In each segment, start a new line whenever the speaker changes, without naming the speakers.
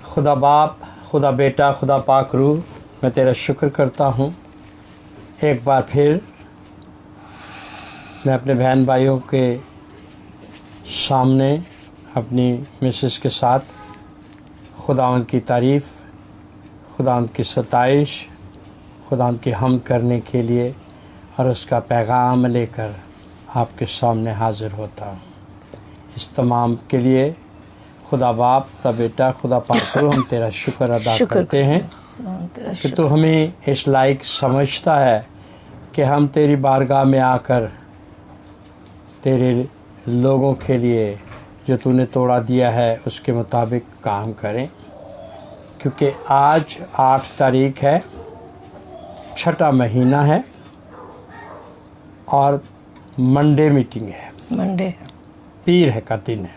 खुदा बाप, खुदा बेटा, खुदा पाक रूह, मैं तेरा शुक्र करता हूँ। एक बार फिर मैं अपने बहन भाइयों के सामने अपनी मिसेस के साथ खुदावंद की तारीफ़, खुदावंद की सताइश, खुदावंद की हमद करने के लिए और उसका पैगाम लेकर आपके सामने हाज़िर होता हूँ। इस तमाम के लिए खुदा बाप, खुदा बेटा, खुदा पाक रूह, हम तेरा शुक्र अदा करते हैं कि तू हमें इस लायक समझता है कि हम तेरी बारगाह में आकर तेरे लोगों के लिए जो तूने तोड़ा दिया है उसके मुताबिक काम करें। क्योंकि आज 8 तारीख है, 6ठा महीना है और मंडे मीटिंग है।
मंडे
पीर है का दिन है।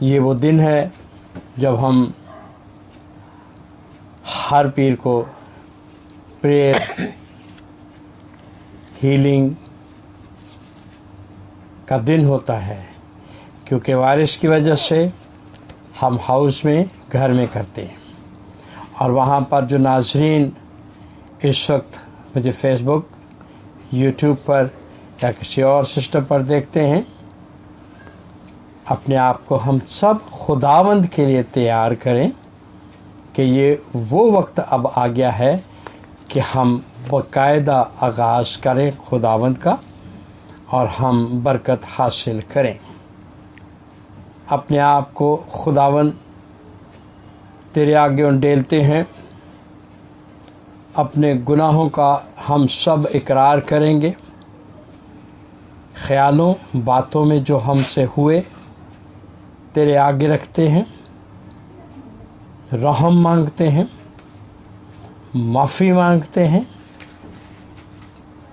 ये वो दिन है जब हम हर पीर को प्रेयर, हीलिंग का दिन होता है। क्योंकि वायरस की वजह से हम हाउस में, घर में करते हैं और वहाँ पर जो नाजरीन इस वक्त मुझे फेसबुक, यूट्यूब पर या किसी और सिस्टम पर देखते हैं, अपने आप को हम सब खुदावंद के लिए तैयार करें कि ये वो वक्त अब आ गया है कि हम बाकायदा आगाज़ करें खुदावंद का और हम बरकत हासिल करें। अपने आप को खुदावंद तेरे आगे उंडेलते हैं। अपने गुनाहों का हम सब इकरार करेंगे। ख्यालों, बातों में जो हमसे हुए तेरे आगे रखते हैं, रहम मांगते हैं, माफ़ी मांगते हैं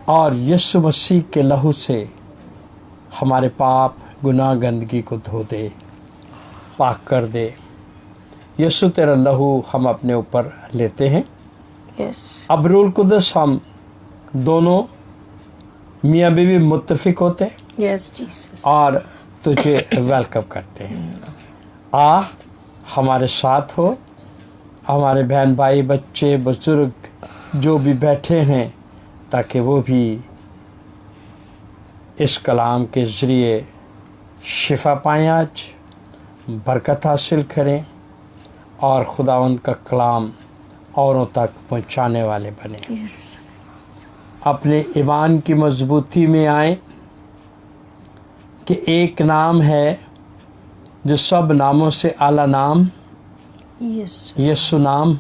और यीशु मसीह के लहू से हमारे पाप, गुनाह, गंदगी को धो दे, पाक कर दे। यीशु तेरा लहू हम अपने ऊपर लेते हैं। अब रूल कुदस हम दोनों मियाँ बीवी मुत्तफिक होते और तुझे वेलकम करते हैं। आ हमारे साथ हो। हमारे बहन भाई, बच्चे, बुजुर्ग जो भी बैठे हैं, ताकि वो भी इस कलाम के ज़रिए शिफा पाएँ, आज बरकत हासिल करें और खुदावंद का कलाम औरों तक पहुंचाने वाले बने। अपने ईमान की मजबूती में आए कि एक नाम है जो सब नामों से आला नाम, यीशु नाम,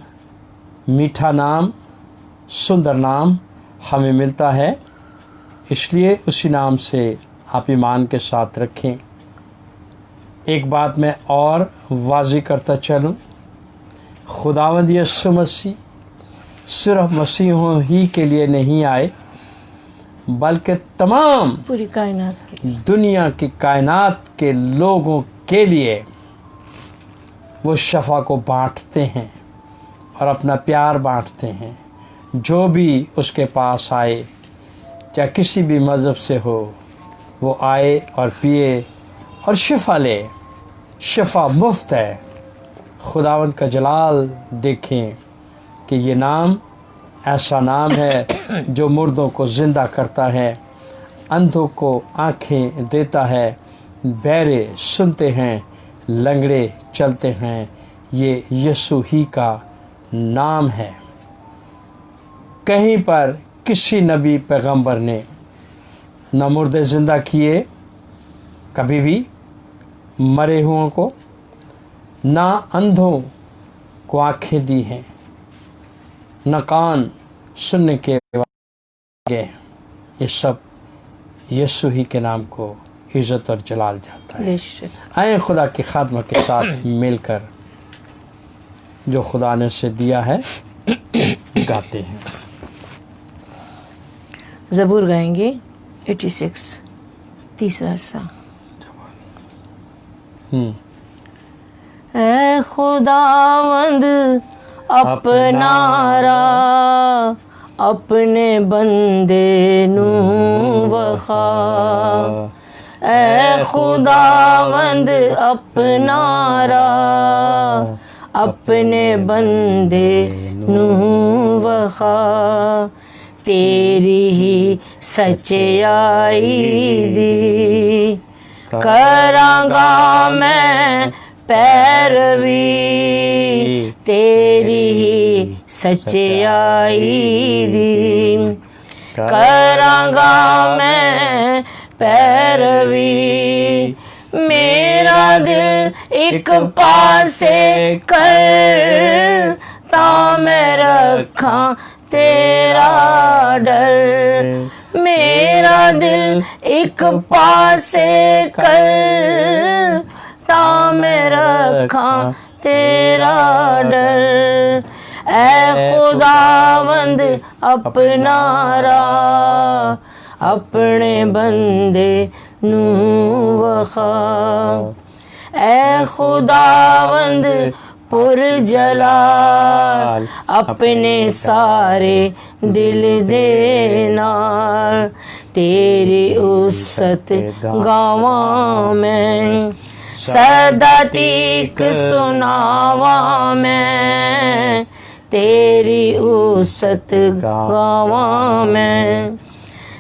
मीठा नाम, सुंदर नाम हमें मिलता है। इसलिए उसी नाम से आप ईमान के साथ रखें। एक बात मैं और वाज़ी करता चलूँ, खुदावंद यीशु मसीह सिर्फ मसीहों ही के लिए नहीं आए, बल्कि तमाम
पूरी कायनात के,
दुनिया की कायनात के लोगों के लिए वो शफा को बांटते हैं और अपना प्यार बांटते हैं। जो भी उसके पास आए, चाहे किसी भी मज़हब से हो, वो आए और पिए और शिफा ले। शिफा मुफ्त है। खुदावंद का जलाल देखें कि ये नाम ऐसा नाम है जो मुर्दों को ज़िंदा करता है, अंधों को आँखें देता है, बहरे सुनते हैं, लंगड़े चलते हैं। ये यीशु ही का नाम है। कहीं पर किसी नबी पैगंबर ने न मुर्दे ज़िंदा किए, कभी भी मरे हुओं को, ना अंधों को आँखें दी हैं, न कान सुनने के गए। ये सब यीशु ही के नाम को इज़्ज़त और जलाल जाता है। आए खुदा की खादमत के साथ मिलकर जो खुदा ने से दिया है गाते हैं।
ज़बूर गाएंगे 86, तीसरा हिस्सा। ऐ खुदावंद अपना अपने बंदे नू वखा, ऐ खुदावंद अपना राह अपने बंदे नू वखा तेरी ही सच्चाई दी करांगा मैं पैरवी तेरी ही सच्चाई दी करांगा मैं पैरवी मेरा दिल एक पासे कर ता मैं रखा तेरा डर मेरा दिल एक पासे कर ता मैं रखा तेरा डर ऐ खुदावंद अपना राह अपने बंदे नू वखा ऐ खुदावंद पुरजलाल अपने सारे दिल दे नाल तेरी उस्सत गावां मैं सदा तीक सुनावा मैं तेरी उस्सत गावां मैं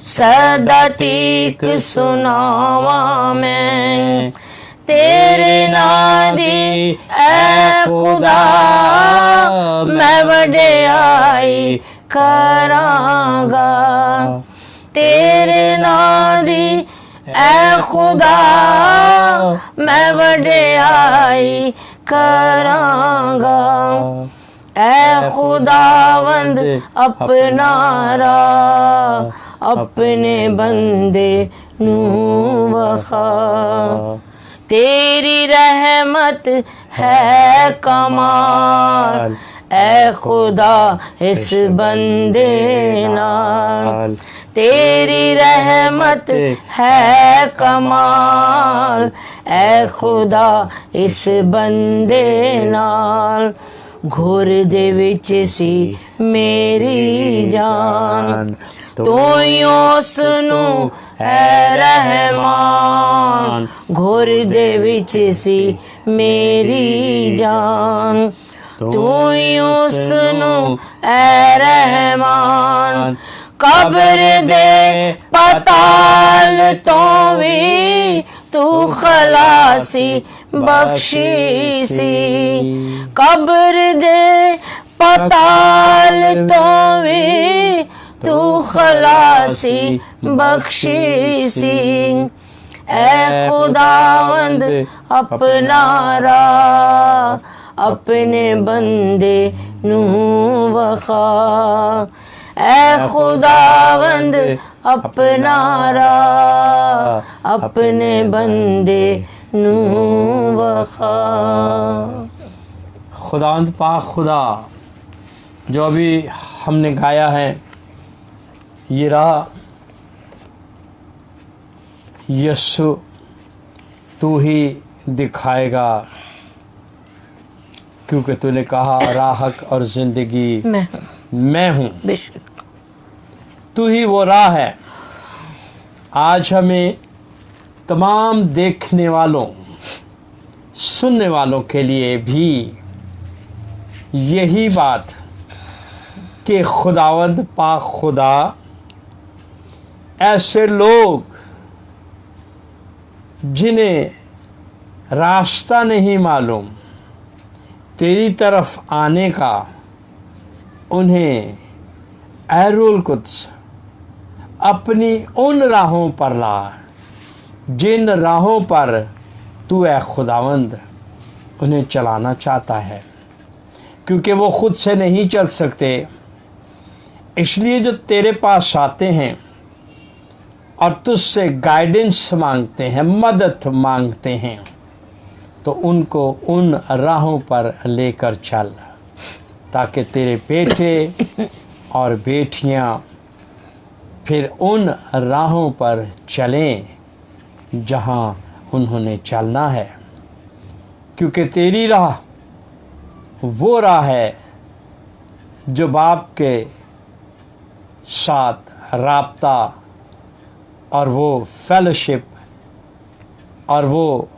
सदा तीक सुनावा मैं तेरे नादी ऐ खुदा मैं वडियाई करांगा तेरे नादी ऐ खुदा मैं वडियाई करांगा ऐ खुदावंद अपना राह अपने बंदे नू वखा तेरी रहमत है कमाल ऐ खुदा इस बंदे नाल तेरी रहमत है कमाल ऐ खुदा इस बंदे नाल घोर दे विच सी मेरी जान तू उसनू है रहमान घोर दे विच सी मेरी जान तू उसनू है रहमान कब्र दे पताल तो भी तू खलासी बख्शी सी कब्र दे पताल तो भी तू खलासी बख्शी सी ऐ खुदावंद अपना राह अपने बंदे नू वखा ऐ खुदावंद अपना राह अपने बंदे नू वखा
खुदावंद पाक खुदा जो अभी हमने गाया है ये राह यीशु तू ही दिखाएगा क्योंकि तूने कहा राह हक और जिंदगी मैं हूँ
बेशक
तू ही वो राह है। आज हमें तमाम देखने वालों सुनने वालों के लिए भी यही बात कि खुदावंद पाक खुदा ऐसे लोग जिन्हें रास्ता नहीं मालूम तेरी तरफ आने का उन्हें ऐ रूहुल कुद्स अपनी उन राहों पर ला जिन राहों पर तू ऐ खुदावंद उन्हें चलाना चाहता है क्योंकि वो खुद से नहीं चल सकते इसलिए जो तेरे पास आते हैं और तुझसे गाइडेंस मांगते हैं मदद मांगते हैं तो उनको उन राहों पर लेकर चल ताकि तेरे बेटे और बेटियां फिर उन राहों पर चलें जहां उन्होंने चलना है क्योंकि तेरी राह वो राह है जो बाप के साथ राब्ता और वो फेलोशिप और वो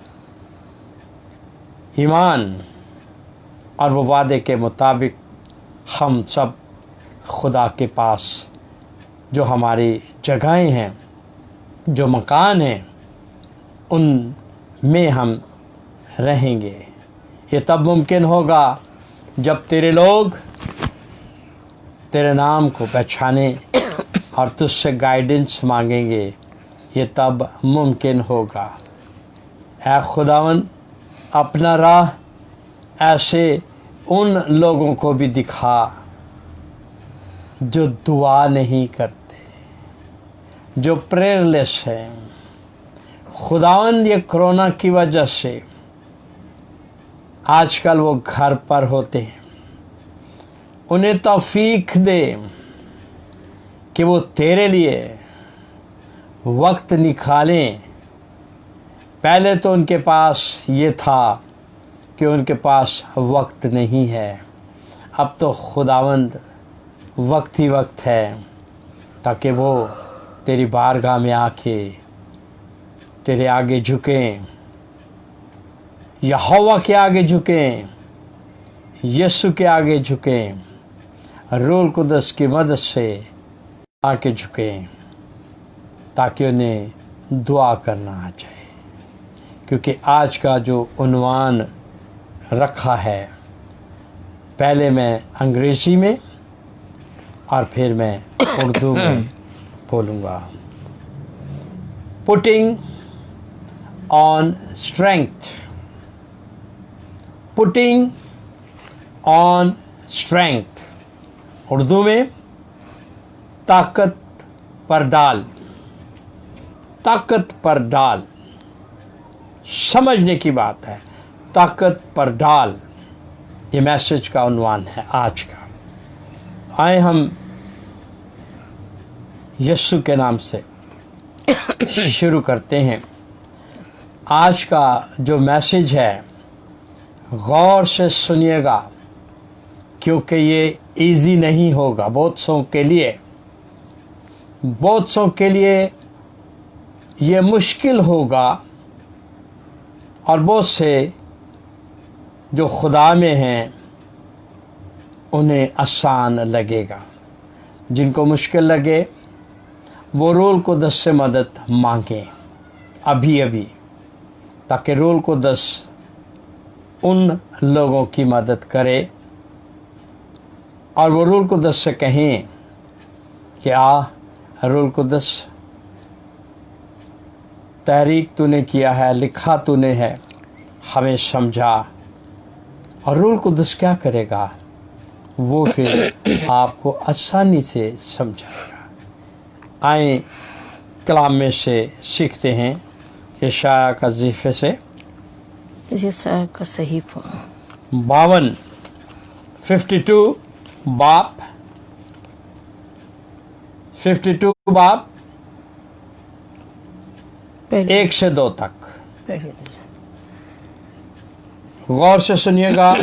ईमान और वो वादे के मुताबिक हम सब खुदा के पास जो हमारी जगहें हैं, जो मकान हैं, उन में हम रहेंगे। ये तब मुमकिन होगा जब तेरे लोग तेरे नाम को पहचाने और तुझसे गाइडेंस मांगेंगे। ये तब मुमकिन होगा। ऐ खुदावन, अपना राह ऐसे उन लोगों को भी दिखा जो दुआ नहीं करते, जो प्रेयरलेस हैं। खुदावंद, ये कोरोना की वजह से आजकल वो घर पर होते हैं, उन्हें तौफीक दे कि वो तेरे लिए वक्त निकालें। पहले तो उनके पास ये था कि उनके पास वक्त नहीं है, अब तो खुदावंद वक्त ही वक्त है, ताकि वो तेरी बारगाह में आके तेरे आगे झुकें, यहोवा के आगे झुकें, यीशु के आगे झुकें, रूह कुदस की मदद से आके झुकें, ताकि उन्हें दुआ करना आ जाए। क्योंकि आज का जो उन्वान रखा है, पहले मैं अंग्रेज़ी में और फिर मैं उर्दू में बोलूँगा। Putting on strength, putting on strength, Urdu में ताकत पर डाल, ताकत पर डाल। समझने की बात है, ताकत पर डाल, ये मैसेज का उन्वान है आज का। आए हम यीशु के नाम से शुरू करते हैं। आज का जो मैसेज है, गौर से सुनिएगा, क्योंकि ये इजी नहीं होगा। बहुत सौ के लिए ये मुश्किल होगा, और बहुत से जो खुदा में हैं उन्हें आसान लगेगा। जिनको मुश्किल लगे वो रूह कुदस से मदद मांगें अभी, ताकि रूह कुदस उन लोगों की मदद करे, और वो रूह कुदस से कहें कि आ रूह कुदस, तहरीक तूने किया है, लिखा तूने है, हमें समझा। और रूह कुदस क्या करेगा? वो फिर आपको आसानी से समझाएगा। आए कलाम में से सीखते हैं यशाया का ज़ीफ़े से,
यशाया का सहीफ़ा
52 52 बाप 52 बाप
पहले
1 से 2 तक।
पहले
गौर से सुनिएगा।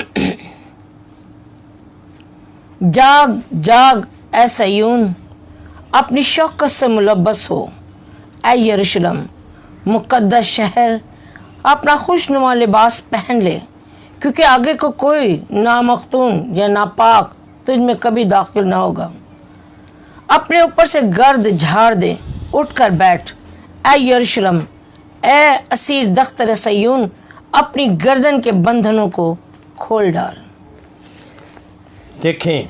जाग जाग ऐ सयून, अपनी शौकत से मुलब्बस हो। ऐ यरूशलेम मुक़द्दस शहर, अपना खुशनुमा लिबास पहन ले, क्योंकि आगे को कोई नामख्तून या नापाक तुझ में कभी दाखिल ना होगा। अपने ऊपर से गर्द झाड़ दे, उठ कर बैठ। ऐ यरूशलेम, ऐ असीर दख्तर सयून, अपनी गर्दन के बंधनों को खोल डाल।
देखें,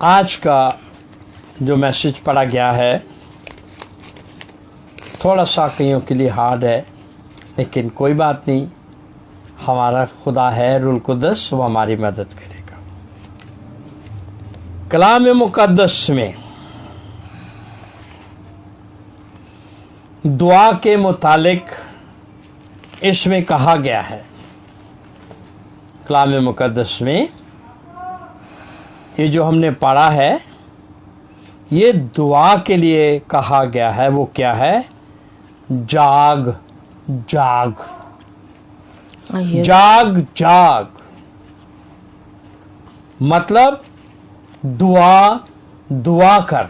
आज का जो मैसेज पढ़ा गया है थोड़ा सा कईयों के लिए हार्ड है, लेकिन कोई बात नहीं, हमारा खुदा है रूह कुदस, वो हमारी मदद करेगा। कलाम मुक़द्दस में दुआ के मुतालिक इसमें कहा गया है, कलाम मुक़द्दस में ये जो हमने पढ़ा है, ये दुआ के लिए कहा गया है। वो क्या है? जाग जाग जाग जाग, मतलब दुआ कर।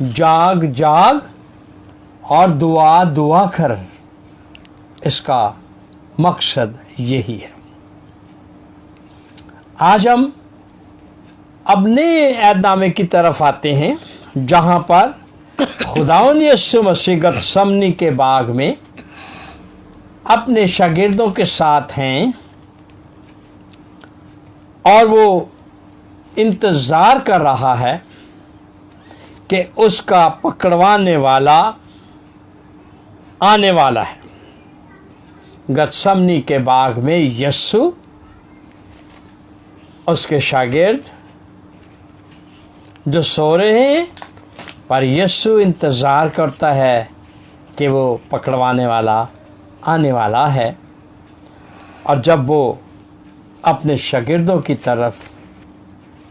जाग जाग और दुआ कर, इसका मकसद यही है। आज हम अपने ऐदनामे की तरफ आते हैं, जहाँ पर खुदावंद यीशु मसीह गतसमनी के बाग में अपने शागिर्दों के साथ हैं और वो इंतज़ार कर रहा है कि उसका पकड़वाने वाला आने वाला है। गतसमनी के बाग में यीशु, उसके शागिर्द जो सो रहे हैं, पर यीशु इंतज़ार करता है कि वो पकड़वाने वाला आने वाला है। और जब वो अपने शागिर्दों की तरफ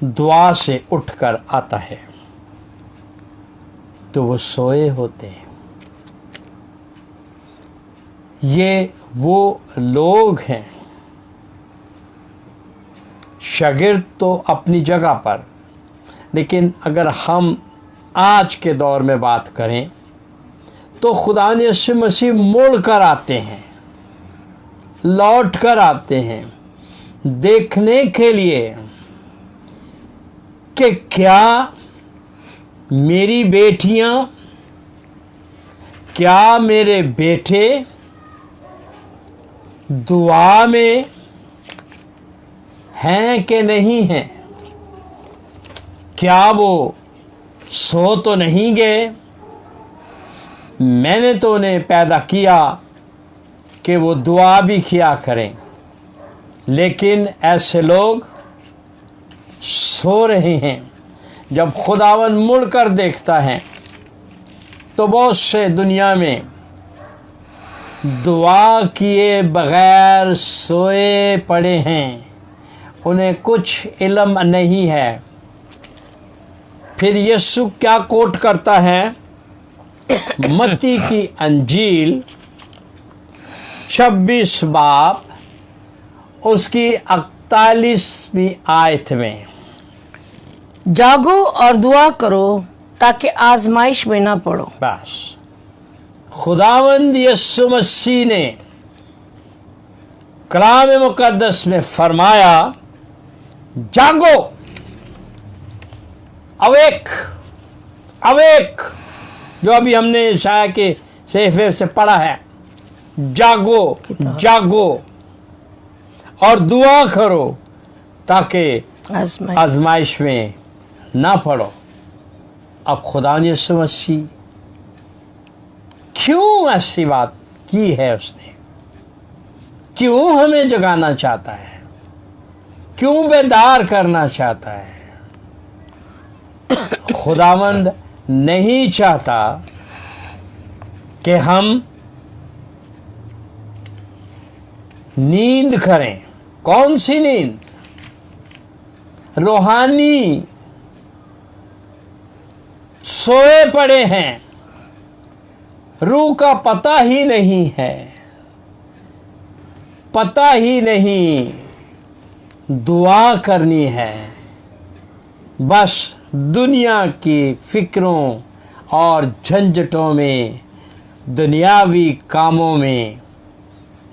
दुआ से उठकर आता है तो वो सोए होते हैं। ये वो लोग हैं, शागिर्द तो अपनी जगह पर, लेकिन अगर हम आज के दौर में बात करें तो खुदा यीशु मसीह मुड़ कर आते हैं, लौट कर आते हैं देखने के लिए कि क्या मेरी बेटियां, क्या मेरे बेटे दुआ में हैं कि नहीं हैं, क्या वो सो तो नहीं गए। मैंने तो उन्हें पैदा किया कि वो दुआ भी किया करें, लेकिन ऐसे लोग सो रहे हैं। जब खुदावन मुड़कर देखता है तो बहुत से दुनिया में दुआ किए बगैर सोए पड़े हैं, उन्हें कुछ इल्म नहीं है। फिर यीशु क्या कोट करता है? मत्ती की अंजील 26 बाब उसकी 41वीं आयत में,
जागो और दुआ करो ताकि आजमाइश में ना पड़ो।
बस खुदावंद यीशु मसीह ने कलाम मुकद्दस में फरमाया, जागो, अवेक, अवेक, जो अभी हमने ईशाया के सेफे से पढ़ा है, जागो, जागो और दुआ करो ताकि आजमाइश में ना पड़ो। अब खुदा ने यीशु मसीह क्यों ऐसी बात की है? उसने क्यों हमें जगाना चाहता है? क्यों बेदार करना चाहता है? खुदावंद नहीं चाहता कि हम नींद करें। कौन सी नींद? रूहानी। सोए पड़े हैं, रूह का पता ही नहीं है, पता ही नहीं दुआ करनी है। बस दुनिया की फिक्रों और झंझटों में, दुनियावी कामों में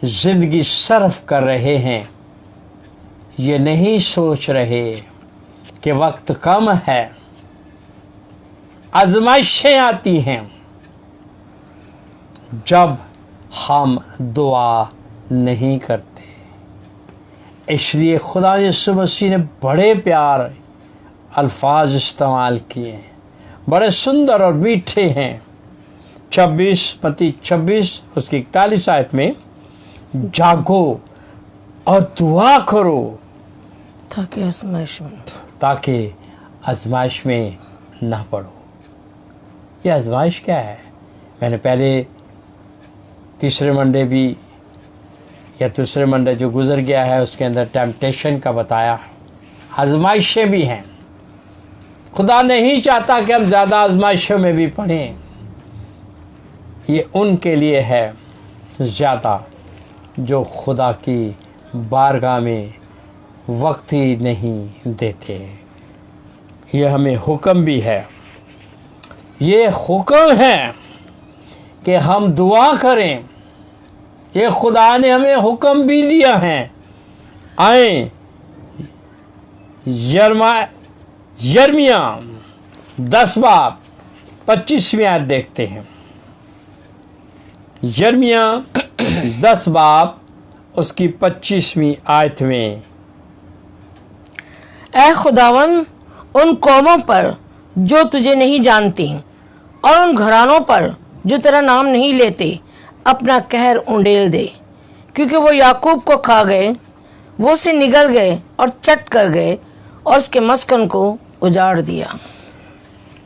जिंदगी सर्फ कर रहे हैं। ये नहीं सोच रहे कि वक्त कम है, आजमाइशें आती हैं जब हम दुआ नहीं करते। इसलिए खुदा यीशु मसीह ने बड़े प्यार अल्फाज इस्तेमाल किए हैं, बड़े सुंदर और मीठे हैं। 26 मत्ती 26 उसकी 41 आयत में, जागो और दुआ करो ताकि आजमाइश में ना पड़ो। ये आजमाइश क्या है? मैंने पहले तीसरे मंडे भी या दूसरे मंडे जो गुजर गया है उसके अंदर टेम्पटेशन का बताया। आजमाइशें भी हैं। खुदा नहीं चाहता कि हम ज़्यादा आजमाइशों में भी पड़ें। ये उनके लिए है ज़्यादा जो खुदा की बारगाह में वक्त ही नहीं देते। ये हमें हुक्म भी है। ये हुक्म है कि हम दुआ करें। ये खुदा ने हमें हुक्म भी दिया है। आए यिर्मयाह 10 बाब 25वीं आयत देखते हैं। यिर्मयाह 10 बाब उसकी 25वीं आयत में,
ऐ खुदावन, उन कौमों पर जो तुझे नहीं जानती और उन घरानों पर जो तेरा नाम नहीं लेते अपना कहर उंडेल दे, क्योंकि वो याकूब को खा गए, वो से निगल गए और चट कर गए और उसके मस्कन को उजाड़ दिया।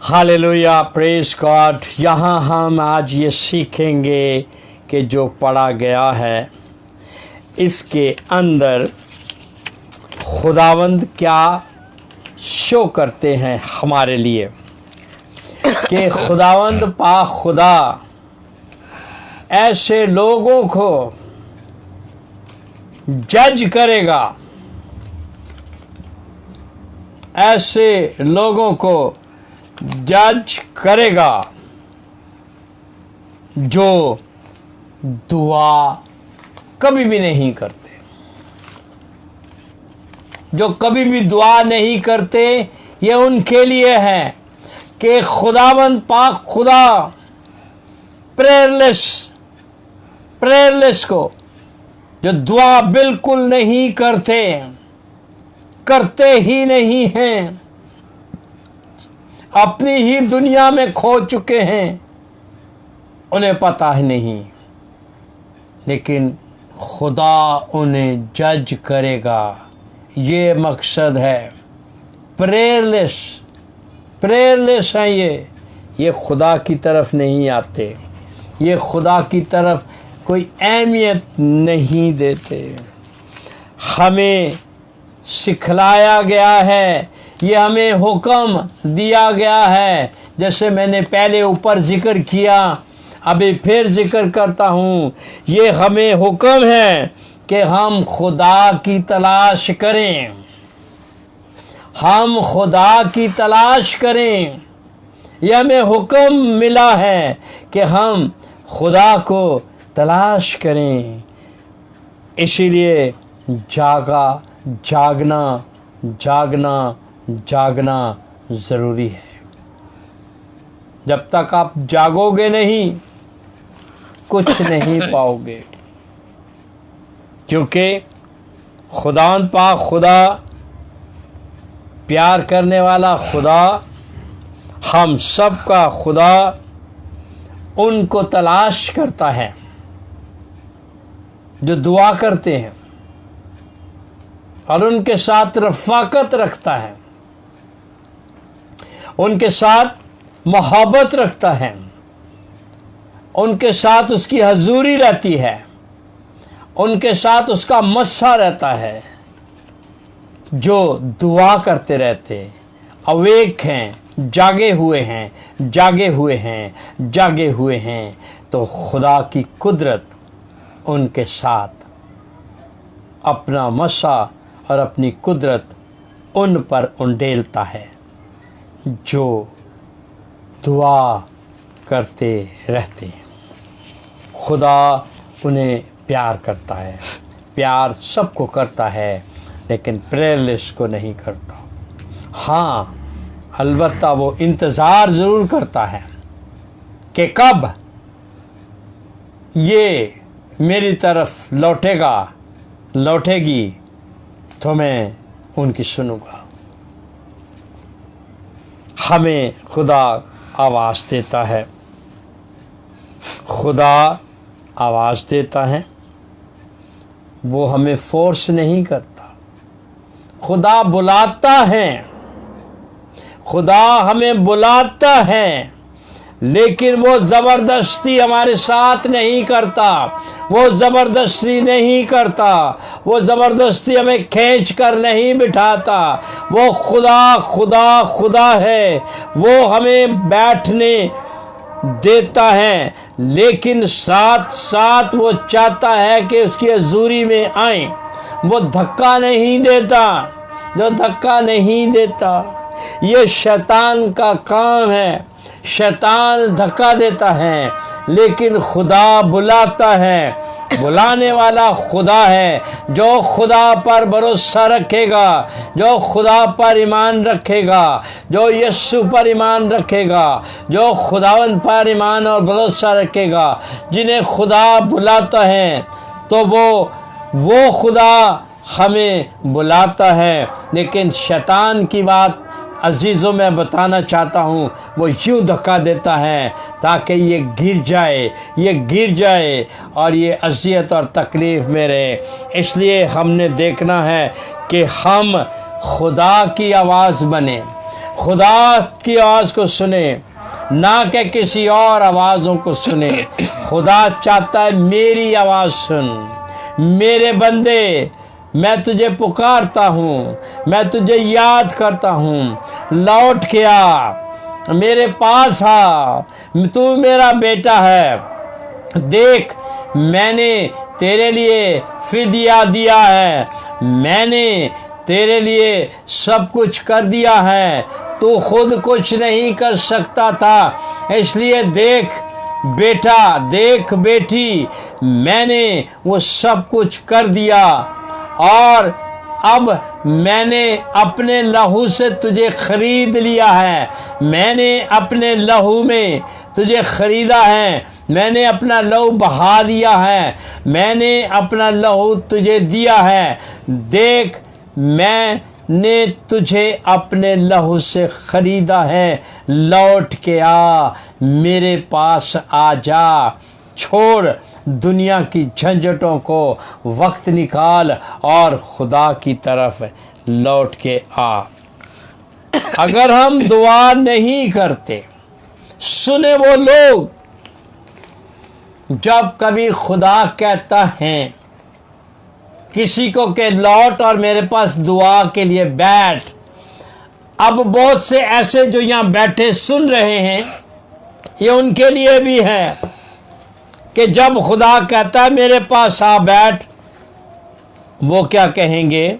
Hallelujah, praise God. यहाँ हम आज ये सीखेंगे कि जो पढ़ा गया है इसके अंदर खुदावंद क्या शो करते हैं हमारे लिए, कि खुदावंद पाक खुदा ऐसे लोगों को जज करेगा, ऐसे लोगों को जज करेगा जो दुआ कभी भी नहीं करते, जो कभी भी दुआ नहीं करते। ये उनके लिए है कि खुदावंद पाक खुदा प्रेयरलेस को, जो दुआ बिल्कुल नहीं करते ही नहीं हैं, अपनी ही दुनिया में खो चुके हैं, उन्हें पता ही नहीं, लेकिन खुदा उन्हें जज करेगा। ये मकसद है। प्रेयरलेस हैं ये खुदा की तरफ नहीं आते, ये खुदा की तरफ कोई अहमियत नहीं देते। हमें सिखलाया गया है, ये हमें हुक्म दिया गया है, जैसे मैंने पहले ऊपर जिक्र किया, अभी फिर जिक्र करता हूँ। ये हमें हुक्म है कि हम खुदा की तलाश करें, हम खुदा की तलाश करें। यह हमें हुक्म मिला है कि हम खुदा को तलाश करें। इसीलिए जागना ज़रूरी है। जब तक आप जागोगे नहीं, कुछ नहीं पाओगे, क्योंकि खुदावंद पाक खुदा, प्यार करने वाला खुदा, हम सब का खुदा उनको तलाश करता है जो दुआ करते हैं और उनके साथ रफ़ाकत रखता है, उनके साथ मोहब्बत रखता है, उनके साथ उसकी हजूरी रहती है, उनके साथ उसका मस्सा रहता है। जो दुआ करते रहते, अवेक हैं, जागे हुए हैं, तो खुदा की कुदरत उनके साथ अपना मस्सा और अपनी कुदरत उन पर उंडेलता है जो दुआ करते रहते हैं। खुदा उन्हें प्यार करता है, प्यार सबको करता है, लेकिन प्रेयरलेस को नहीं करता। हाँ, अलबत्ता वो इंतज़ार ज़रूर करता है कि कब ये मेरी तरफ लौटेगी तो मैं उनकी सुनूंगा। हमें खुदा आवाज़ देता है, खुदा आवाज़ देता है, वो हमें फोर्स नहीं करता। खुदा बुलाता है, खुदा हमें बुलाता है, लेकिन वो ज़बरदस्ती हमारे साथ नहीं करता, वो ज़बरदस्ती नहीं करता, वो ज़बरदस्ती हमें खींच कर नहीं बिठाता। वो खुदा है, वो हमें बैठने देता है, लेकिन साथ साथ वो चाहता है कि उसकी हजूरी में आए। वो धक्का नहीं देता, जो धक्का नहीं देता। ये शैतान का काम है, शैतान धक्का देता है, लेकिन खुदा बुलाता है। बुलाने वाला खुदा है। जो खुदा पर भरोसा रखेगा, जो खुदा पर ईमान रखेगा, जो यीशु पर ईमान रखेगा, जो खुदावंद पर ईमान और भरोसा रखेगा, जिन्हें खुदा बुलाता है, तो वो खुदा हमें बुलाता है। लेकिन शैतान की बात अजीज़ों मैं बताना चाहता हूँ, वो यूँ धक्का देता है ताकि ये गिर जाए और ये अज़ियत और तकलीफ़ में रहे। इसलिए हमने देखना है कि हम खुदा की आवाज़ बने, खुदा की आवाज़ को सुने, ना कि किसी और आवाज़ों को सुने। खुदा चाहता है मेरी आवाज़ सुन, मेरे बंदे, मैं तुझे पुकारता हूँ, मैं तुझे याद करता हूँ, लौट के आ, मेरे पास आ, तू मेरा बेटा है। देख, मैंने तेरे लिए फिदिया दिया है, मैंने तेरे लिए सब कुछ कर दिया है। तू खुद कुछ नहीं कर सकता था, इसलिए देख बेटा, देख बेटी, मैंने वो सब कुछ कर दिया और अब मैंने अपने लहू से तुझे खरीद लिया है। मैंने अपने लहू में तुझे खरीदा है, मैंने अपना लहू बहा दिया है, मैंने अपना लहू तुझे दिया है। देख, मैंने तुझे अपने लहू से खरीदा है, लौट के आ, मेरे पास आ जा। छोड़ दुनिया की झंझटों को, वक्त निकाल और खुदा की तरफ लौट के आ। अगर हम दुआ नहीं करते, सुने वो लोग जब कभी खुदा कहता है किसी को कि लौट और मेरे पास दुआ के लिए बैठ। अब बहुत से ऐसे जो यहाँ बैठे सुन रहे हैं, ये उनके लिए भी है कि जब खुदा कहता है मेरे पास आ बैठ, वो क्या कहेंगे?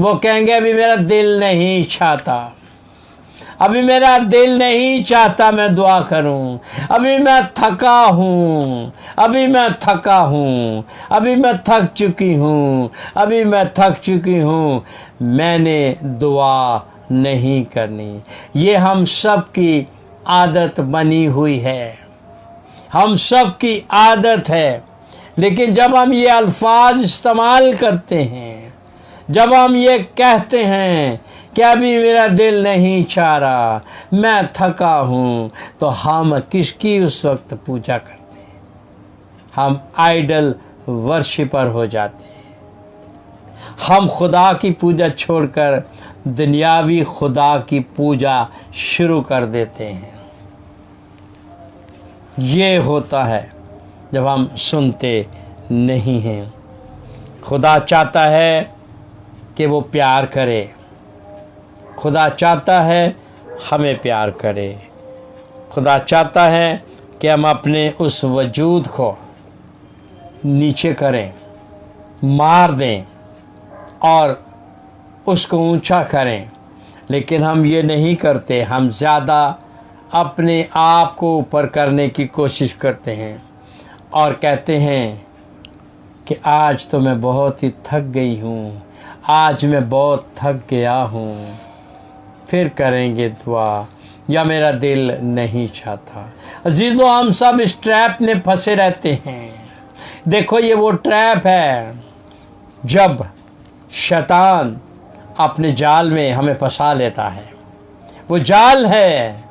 वो कहेंगे अभी मेरा दिल नहीं चाहता, अभी मेरा दिल नहीं चाहता मैं दुआ करूं, अभी मैं थका हूं, अभी मैं थका हूं, अभी मैं थक चुकी हूं, अभी मैं थक चुकी हूं, मैंने दुआ नहीं करनी। ये हम सब की आदत बनी हुई है, हम सब की आदत है। लेकिन जब हम ये अल्फाज इस्तेमाल करते हैं, जब हम ये कहते हैं कि अभी मेरा दिल नहीं चाह रहा, मैं थका हूँ, तो हम किसकी उस वक्त पूजा करते हैं? हम आइडल वर्शिपर हो जाते हैं। हम खुदा की पूजा छोड़कर दुनियावी खुदा की पूजा शुरू कर देते हैं। ये होता है जब हम सुनते नहीं हैं। खुदा चाहता है कि वो प्यार करे, खुदा चाहता है हमें प्यार करे, खुदा चाहता है कि हम अपने उस वजूद को नीचे करें, मार दें और उसको ऊंचा करें। लेकिन हम ये नहीं करते, हम ज़्यादा अपने आप को ऊपर करने की कोशिश करते हैं और कहते हैं कि आज तो मैं बहुत ही थक गई हूँ, आज मैं बहुत थक गया हूँ, फिर करेंगे दुआ, या मेरा दिल नहीं चाहता। अजीज़ों, हम सब इस ट्रैप में फंसे रहते हैं। देखो, ये वो ट्रैप है जब शैतान अपने जाल में हमें फंसा लेता है। वो जाल है,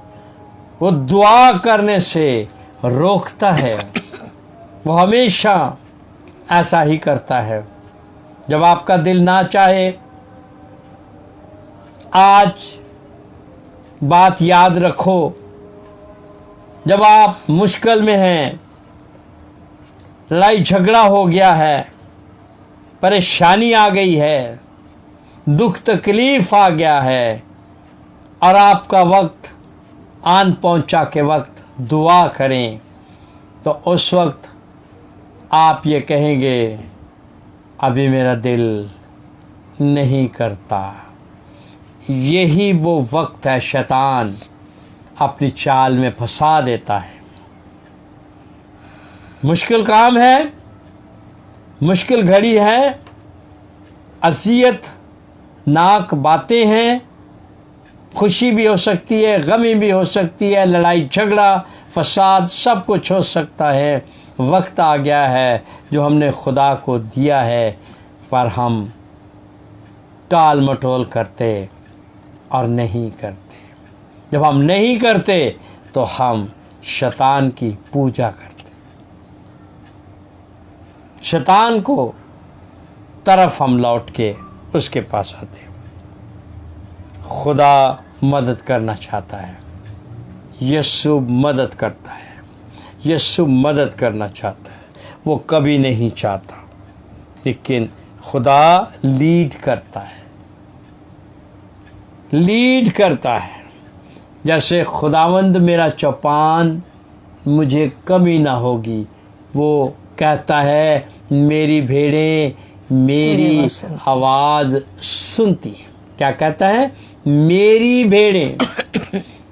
वो दुआ करने से रोकता है। वो हमेशा ऐसा ही करता है। जब आपका दिल ना चाहे, आज बात याद रखो, जब आप मुश्किल में हैं, लड़ाई झगड़ा हो गया है, परेशानी आ गई है, दुख तकलीफ आ गया है और आपका वक्त आन पहुंचा के वक्त दुआ करें, तो उस वक्त आप ये कहेंगे अभी मेरा दिल नहीं करता। यही वो वक्त है शैतान अपनी चाल में फंसा देता है। मुश्किल काम है, मुश्किल घड़ी है, अज़ियत नाक बातें हैं, खुशी भी हो सकती है, गमी भी हो सकती है, लड़ाई झगड़ा फसाद सब कुछ हो सकता है। वक्त आ गया है जो हमने खुदा को दिया है, पर हम टाल मटोल करते और नहीं करते। जब हम नहीं करते तो हम शैतान की पूजा करते, शैतान को तरफ हम लौट के उसके पास आते। खुदा मदद करना चाहता है, यीशु मदद करता है, यीशु मदद करना चाहता है। वो कभी नहीं चाहता, लेकिन खुदा लीड करता है, लीड करता है। जैसे खुदावंद मेरा चौपान, मुझे कमी ना होगी। वो कहता है मेरी भेड़ें मेरी आवाज़ सुनती हैं। क्या कहता है? मेरी भेड़ें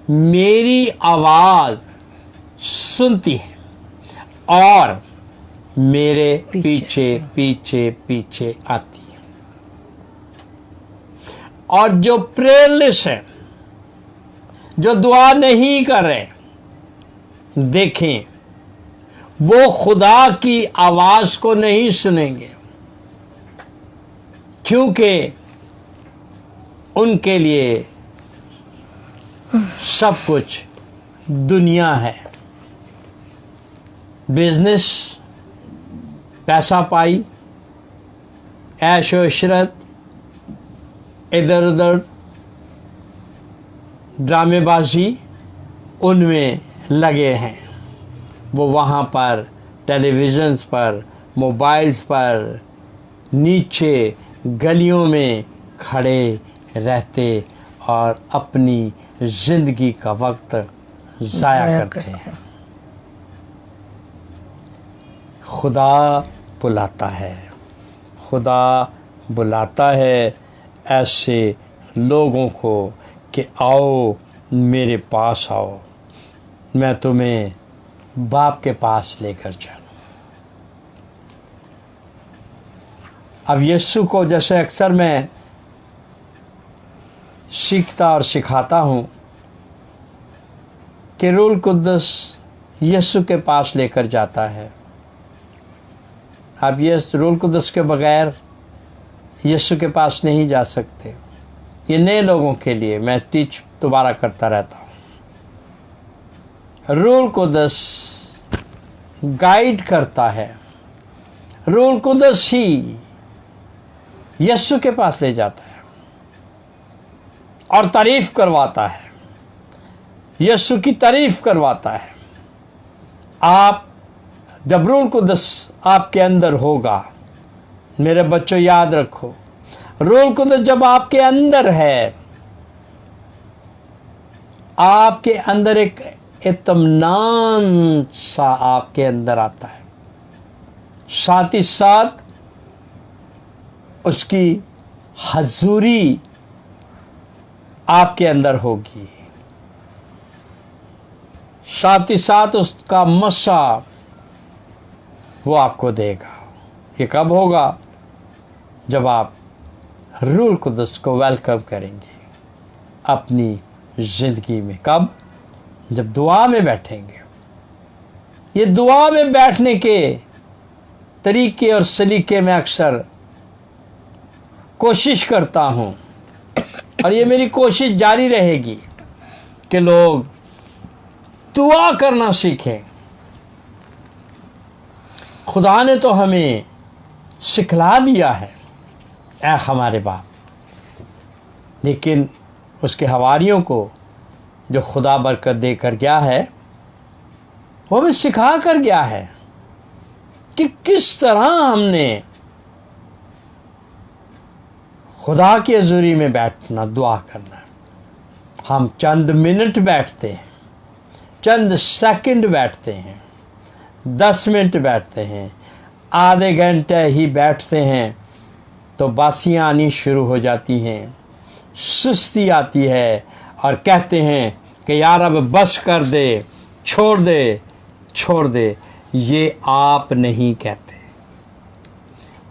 मेरी आवाज़ सुनती हैं और मेरे पीछे पीछे पीछे आती हैं। और जो प्रेयरलेस है, जो दुआ नहीं कर रहे, देखें वो खुदा की आवाज़ को नहीं सुनेंगे, क्योंकि उनके लिए सब कुछ दुनिया है। बिजनेस, पैसा पाई, ऐश व इशरत, इधर उधर ड्रामेबाजी, उनमें लगे हैं। वो वहाँ पर टेलीविज़न्स पर, मोबाइल्स पर, नीचे गलियों में खड़े रहते और अपनी ज़िंदगी का वक्त ज़ाया करते हैं। खुदा बुलाता है, खुदा बुलाता है ऐसे लोगों को कि आओ मेरे पास आओ, मैं तुम्हें बाप के पास लेकर चलूं। अब यीशु को जैसे अक्सर मैं सीखता और सिखाता हूँ कि रूह कुद्दस यीशु के पास लेकर जाता है। आप ये रूह कुद्दस के बगैर यीशु के पास नहीं जा सकते। ये नए लोगों के लिए मैं टीच दोबारा करता रहता हूँ। रूह कुद्दस गाइड करता है, रूह कुद्दस ही यीशु के पास ले जाता है और तारीफ करवाता है, यीशु की तारीफ करवाता है। आप जब रूह कुद्दस आपके अंदर होगा, मेरे बच्चों याद रखो, रूह कुद्दस जब आपके अंदर है, आपके अंदर एक इत्मीनान सा आपके अंदर आता है, साथ ही साथ उसकी हजूरी आपके अंदर होगी, साथ ही साथ उसका मसा वो आपको देगा। ये कब होगा? जब आप रूह कुद्दस को वेलकम करेंगे अपनी ज़िंदगी में। कब? जब दुआ में बैठेंगे। ये दुआ में बैठने के तरीके और सलीके में अक्सर कोशिश करता हूँ, और ये मेरी कोशिश जारी रहेगी कि लोग दुआ करना सीखें। खुदा ने तो हमें सिखला दिया है, ऐ हमारे बाप, लेकिन उसके हवारियों को जो खुदा बरकत देकर गया है, वो हमें सिखा कर गया है कि किस तरह हमने खुदा की हज़ूरी में बैठना, दुआ करना। हम चंद मिनट बैठते हैं, चंद सेकंड बैठते हैं, 10 मिनट बैठते हैं, आधे घंटे ही बैठते हैं तो बासियाँ आनी शुरू हो जाती हैं, सुस्ती आती है और कहते हैं कि यार अब बस कर दे, छोड़ दे, छोड़ दे, ये आप नहीं कहते।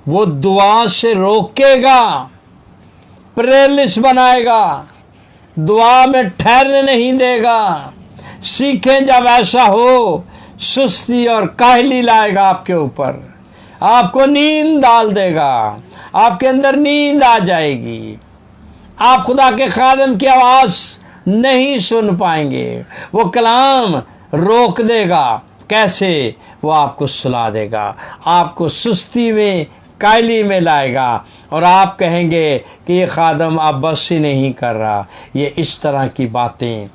वो दुआ से रोकेगा, प्रेरलिस बनाएगा, दुआ में ठहरने नहीं देगा। सीखें जब ऐसा हो, सुस्ती और काहली लाएगा आपके ऊपर, आपको नींद डाल देगा, आपके अंदर नींद आ जाएगी, आप खुदा के खादिम की आवाज नहीं सुन पाएंगे। वो कलाम रोक देगा। कैसे? वो आपको सुला देगा, आपको सुस्ती में, कायली में लाएगा, और आप कहेंगे कि ये खादम अब बस ही नहीं कर रहा। ये इस तरह की बातें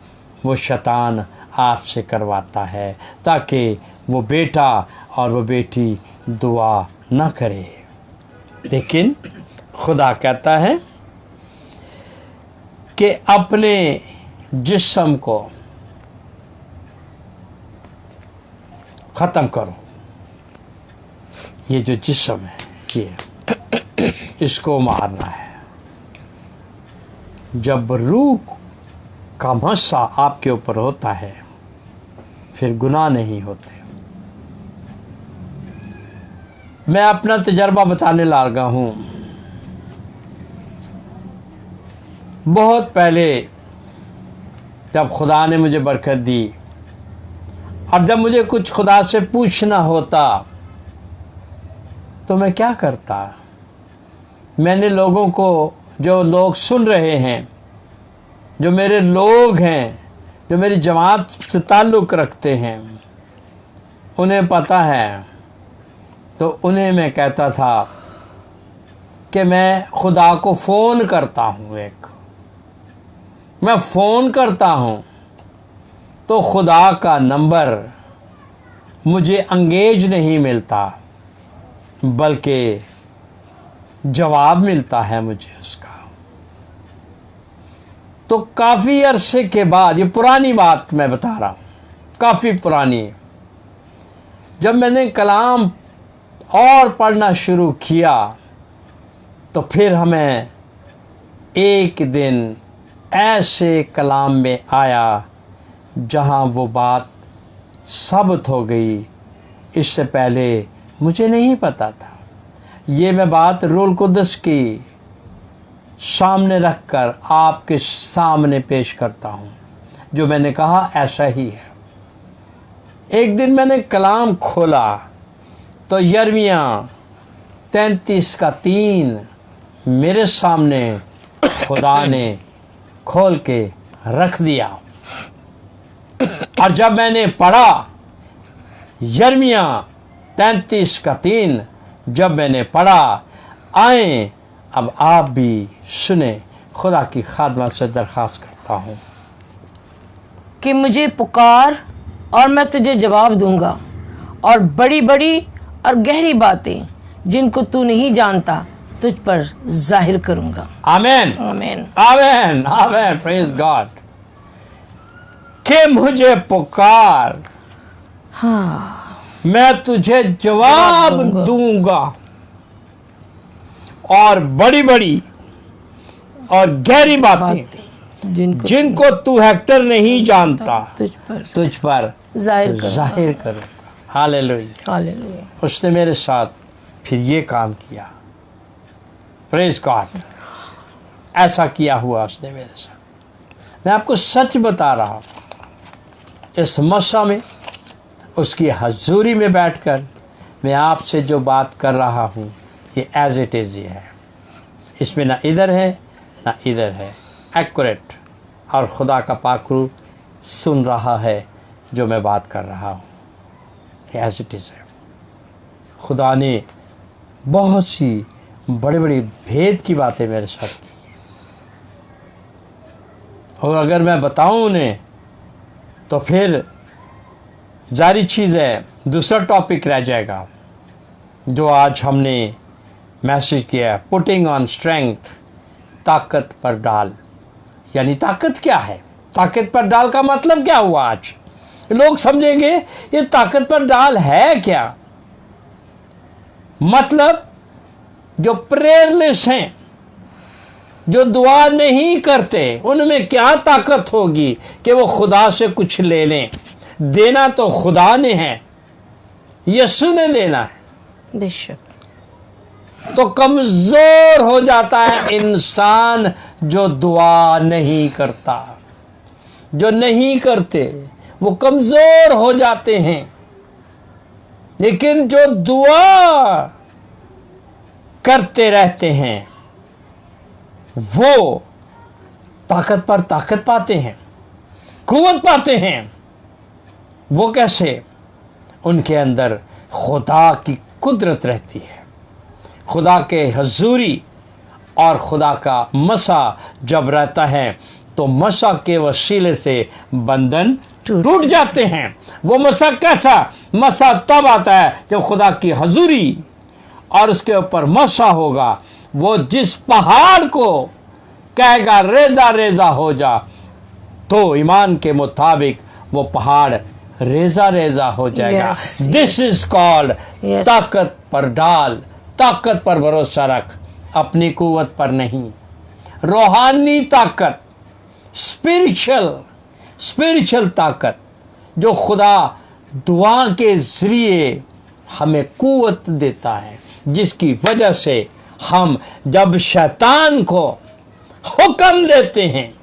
वो शैतान आपसे करवाता है ताकि वो बेटा और वो बेटी दुआ ना करे। लेकिन खुदा कहता है कि अपने जिस्म को ख़त्म करो। ये जो जिस्म है, ये इसको मारना है। जब रूह का मस्सा आपके ऊपर होता है, फिर गुनाह नहीं होते। मैं अपना तजर्बा बताने लगा हूँ। बहुत पहले जब खुदा ने मुझे बरकत दी, और जब मुझे कुछ खुदा से पूछना होता तो मैं क्या करता? मैंने लोगों को, जो लोग सुन रहे हैं, जो मेरे लोग हैं, जो मेरी जमात से ताल्लुक़ रखते हैं, उन्हें पता है, तो उन्हें मैं कहता था कि मैं खुदा को फ़ोन करता हूँ। मैं फ़ोन करता हूँ तो खुदा का नंबर मुझे एंगेज नहीं मिलता, बल्कि जवाब मिलता है मुझे उसका। तो काफ़ी अरसे के बाद, ये पुरानी बात मैं बता रहा हूँ, काफ़ी पुरानी, जब मैंने कलाम और पढ़ना शुरू किया, तो फिर हमें एक दिन ऐसे कलाम में आया जहाँ वो बात साबित हो गई। इससे पहले मुझे नहीं पता था। ये मैं बात रूह कुद्दस की सामने रखकर आपके सामने पेश करता हूँ। जो मैंने कहा ऐसा ही है। एक दिन मैंने कलाम खोला तो यिर्मयाह 33:3 मेरे सामने खुदा ने खोल के रख दिया। और जब मैंने पढ़ा यिर्मयाह 33:3, जब मैंने पढ़ा, आए अब आप भी सुने। खुदा की खादमत से दरख्वास्त करता हूँ
कि मुझे पुकार और मैं तुझे जवाब दूंगा, और बड़ी बड़ी और गहरी बातें जिनको तू नहीं जानता तुझ पर जाहिर करूंगा।
आमीन,
आमीन,
आमीन, आमीन, प्रेज गॉड। कि मुझे पुकार,
हाँ,
मैं तुझे जवाब दूंगा, और बड़ी बड़ी और गहरी बातें जिनको तू हेक्टर नहीं जानता तुझ पर जाहिर करूंगा। Hallelujah,
hallelujah.
उसने मेरे साथ फिर ये काम किया। प्रेज गॉड, ऐसा किया हुआ उसने मेरे साथ। मैं आपको सच बता रहा हूँ, इस मस्सा में, उसकी हजूरी में बैठकर मैं आपसे जो बात कर रहा हूँ, ये एज इट इज़ ही है। इसमें ना इधर है ना इधर है, एक्यूरेट। और खुदा का पाकरू सुन रहा है जो मैं बात कर रहा हूँ, ये एज इट इज़ है। खुदा ने बहुत सी बड़ी बड़ी भेद की बातें मेरे साथ की, और अगर मैं बताऊं उन्हें तो फिर जारी चीज़ है, दूसरा टॉपिक रह जाएगा जो आज हमने मैसेज किया है, पुटिंग ऑन स्ट्रेंथ, ताकत पर डाल। यानी ताकत क्या है? ताकत पर डाल का मतलब क्या हुआ? आज लोग समझेंगे ये ताकत पर डाल है क्या? मतलब जो प्रेयरलेस हैं, जो दुआ नहीं करते उनमें क्या ताकत होगी कि वो खुदा से कुछ ले लें। देना तो खुदा ने है, यीशु ने देना है।
बेशक।
तो कमजोर हो जाता है इंसान जो दुआ नहीं करता। जो नहीं करते वो कमजोर हो जाते हैं, लेकिन जो दुआ करते रहते हैं वो ताकत पर ताकत पाते हैं, कुव्वत पाते हैं। वो कैसे? उनके अंदर खुदा की कुदरत रहती है, खुदा के हजूरी और खुदा का मसा जब रहता है तो मसा के वसीले से बंधन टूट जाते हैं। वो मसा कैसा? मसा तब आता है जब खुदा की हजूरी और उसके ऊपर मसा होगा। वो जिस पहाड़ को कहेगा रेजा रेजा हो जा, तो ईमान के मुताबिक वो पहाड़ रेजा रेजा हो जाएगा। दिस इज कॉल्ड ताकत पर डाल, ताकत पर भरोसा रख, अपनी कुव्वत पर नहीं। रूहानी ताकत, स्पिरिचुअल ताकत जो खुदा दुआ के जरिए हमें कुव्वत देता है, जिसकी वजह से हम जब शैतान को हुक्म देते हैं,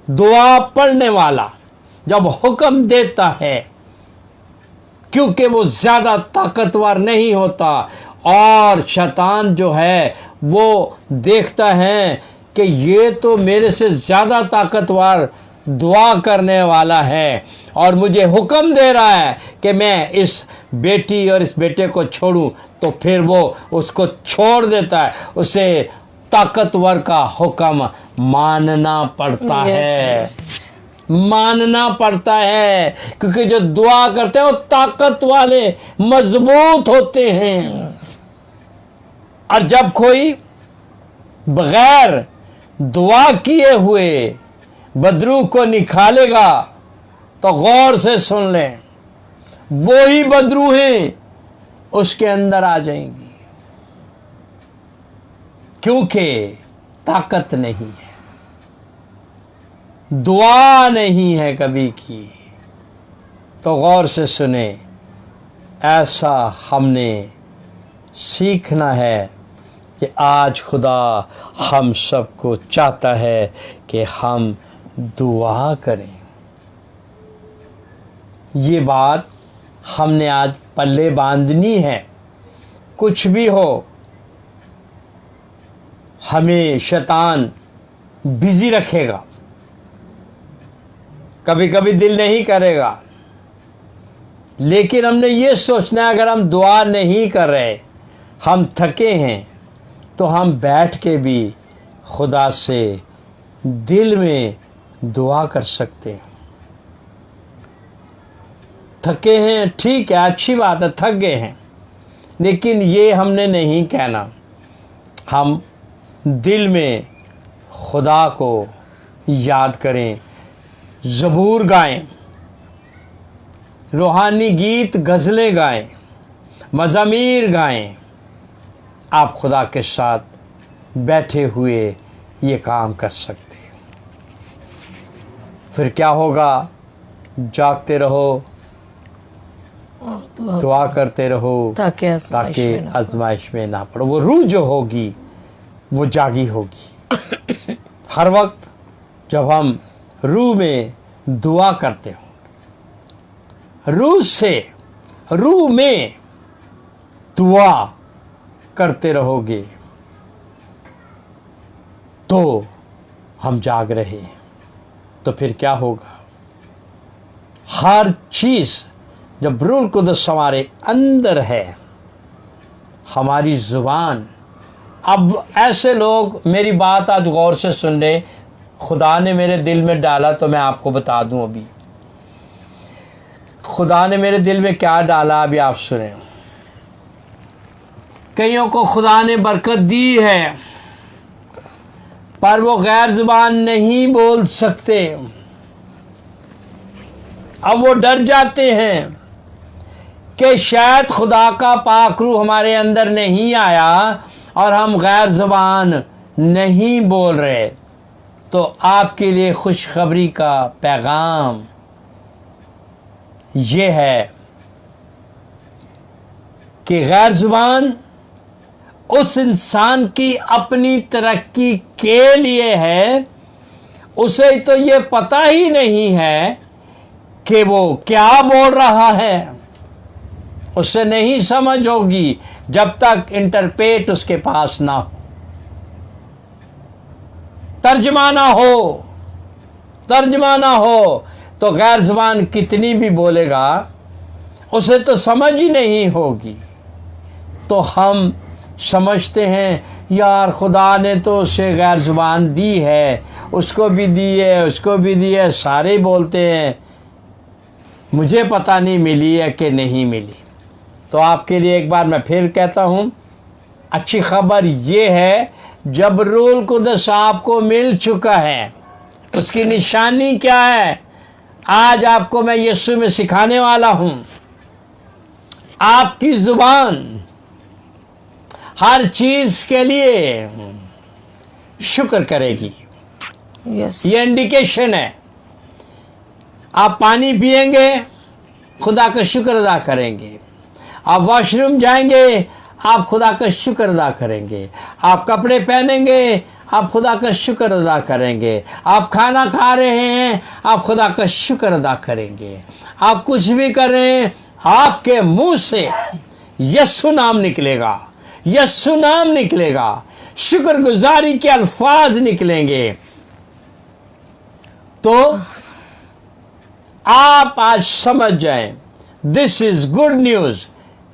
दुआ पढ़ने वाला जब हुक्म देता है, क्योंकि वो ज्यादा ताकतवर नहीं होता और शैतान जो है वो देखता है कि ये तो मेरे से ज्यादा ताकतवर दुआ करने वाला है और मुझे हुक्म दे रहा है कि मैं इस बेटी और इस बेटे को छोड़ूं, तो फिर वो उसको छोड़ देता है। उसे ताकतवर का हुक्म मानना पड़ता है, मानना पड़ता है, क्योंकि जो दुआ करते हैं वो ताकत वाले मजबूत होते हैं। और जब कोई बगैर दुआ किए हुए बदरू को निकालेगा तो गौर से सुन लें, वो ही बदरू हैं उसके अंदर आ जाएंगी, क्योंकि ताकत नहीं है, दुआ नहीं है कभी की। तो गौर से सुने, ऐसा हमने सीखना है कि आज खुदा हम सबको चाहता है कि हम दुआ करें। ये बात हमने आज पल्ले बांधनी है। कुछ भी हो, हमें शैतान बिजी रखेगा, कभी कभी दिल नहीं करेगा, लेकिन हमने ये सोचना है अगर हम दुआ नहीं कर रहे, हम थके हैं, तो हम बैठ के भी खुदा से दिल में दुआ कर सकते हैं। थके हैं, ठीक है, अच्छी बात है, थक गए हैं, लेकिन ये हमने नहीं कहना। हम दिल में खुदा को याद करें, ज़बूर गाएं, रूहानी गीत गज़लें गाएं, मज़ामीर गाएं। आप खुदा के साथ बैठे हुए ये काम कर सकते हैं। फिर क्या होगा? जागते रहो, दुआ करते रहो, ताकि आजमाइश में ना पड़ो। वो रूह जो होगी वो जागी होगी। हर वक्त जब हम रूह में दुआ करते हो, रूह में दुआ करते रहोगे, तो हम जाग रहे हैं। तो फिर क्या होगा? हर चीज जब रूह कुदस हमारे अंदर है, हमारी जुबान, अब ऐसे लोग, मेरी बात आज गौर से सुन ले, खुदा ने मेरे दिल में डाला तो मैं आपको बता दूं। अभी खुदा ने मेरे दिल में क्या डाला अभी आप सुने। कईयों को खुदा ने बरकत दी है, पर वो गैर जुबान नहीं बोल सकते। अब वो डर जाते हैं कि शायद खुदा का पाक रूह हमारे अंदर नहीं आया और हम गैर जुबान नहीं बोल रहे, तो आपके लिए खुशखबरी का पैगाम ये है कि गैर जुबान उस इंसान की अपनी तरक्की के लिए है, उसे तो ये पता ही नहीं है कि वो क्या बोल रहा है, उसे नहीं समझ होगी जब तक इंटरप्रेट उसके पास ना हो, तर्जमा ना हो तो गैर जुबान कितनी भी बोलेगा उसे तो समझ ही नहीं होगी। तो हम समझते हैं यार खुदा ने तो उसे गैर जुबान दी है, उसको भी दी है, सारे बोलते हैं, मुझे पता नहीं मिली है कि नहीं मिली। तो आपके लिए एक बार मैं फिर कहता हूँ, अच्छी खबर ये है, जब रूहुल कुद्दस आपको मिल चुका है, उसकी निशानी क्या है आज आपको मैं यीशु में सिखाने वाला हूँ। आपकी जुबान हर चीज के लिए शुक्र करेगी।
यस,
ये इंडिकेशन है। आप पानी पिएंगे, खुदा का शुक्र अदा करेंगे। आप वॉशरूम जाएंगे, आप खुदा का शुक्र अदा करेंगे। आप कपड़े पहनेंगे, आप खुदा का शुक्र अदा करेंगे। आप खाना खा रहे हैं, आप खुदा का शुक्र अदा करेंगे। आप कुछ भी करें, आपके मुंह से यीशु नाम निकलेगा, यीशु नाम निकलेगा, शुक्रगुजारी के अल्फाज निकलेंगे। तो आप आज समझ जाएं, दिस इज गुड न्यूज।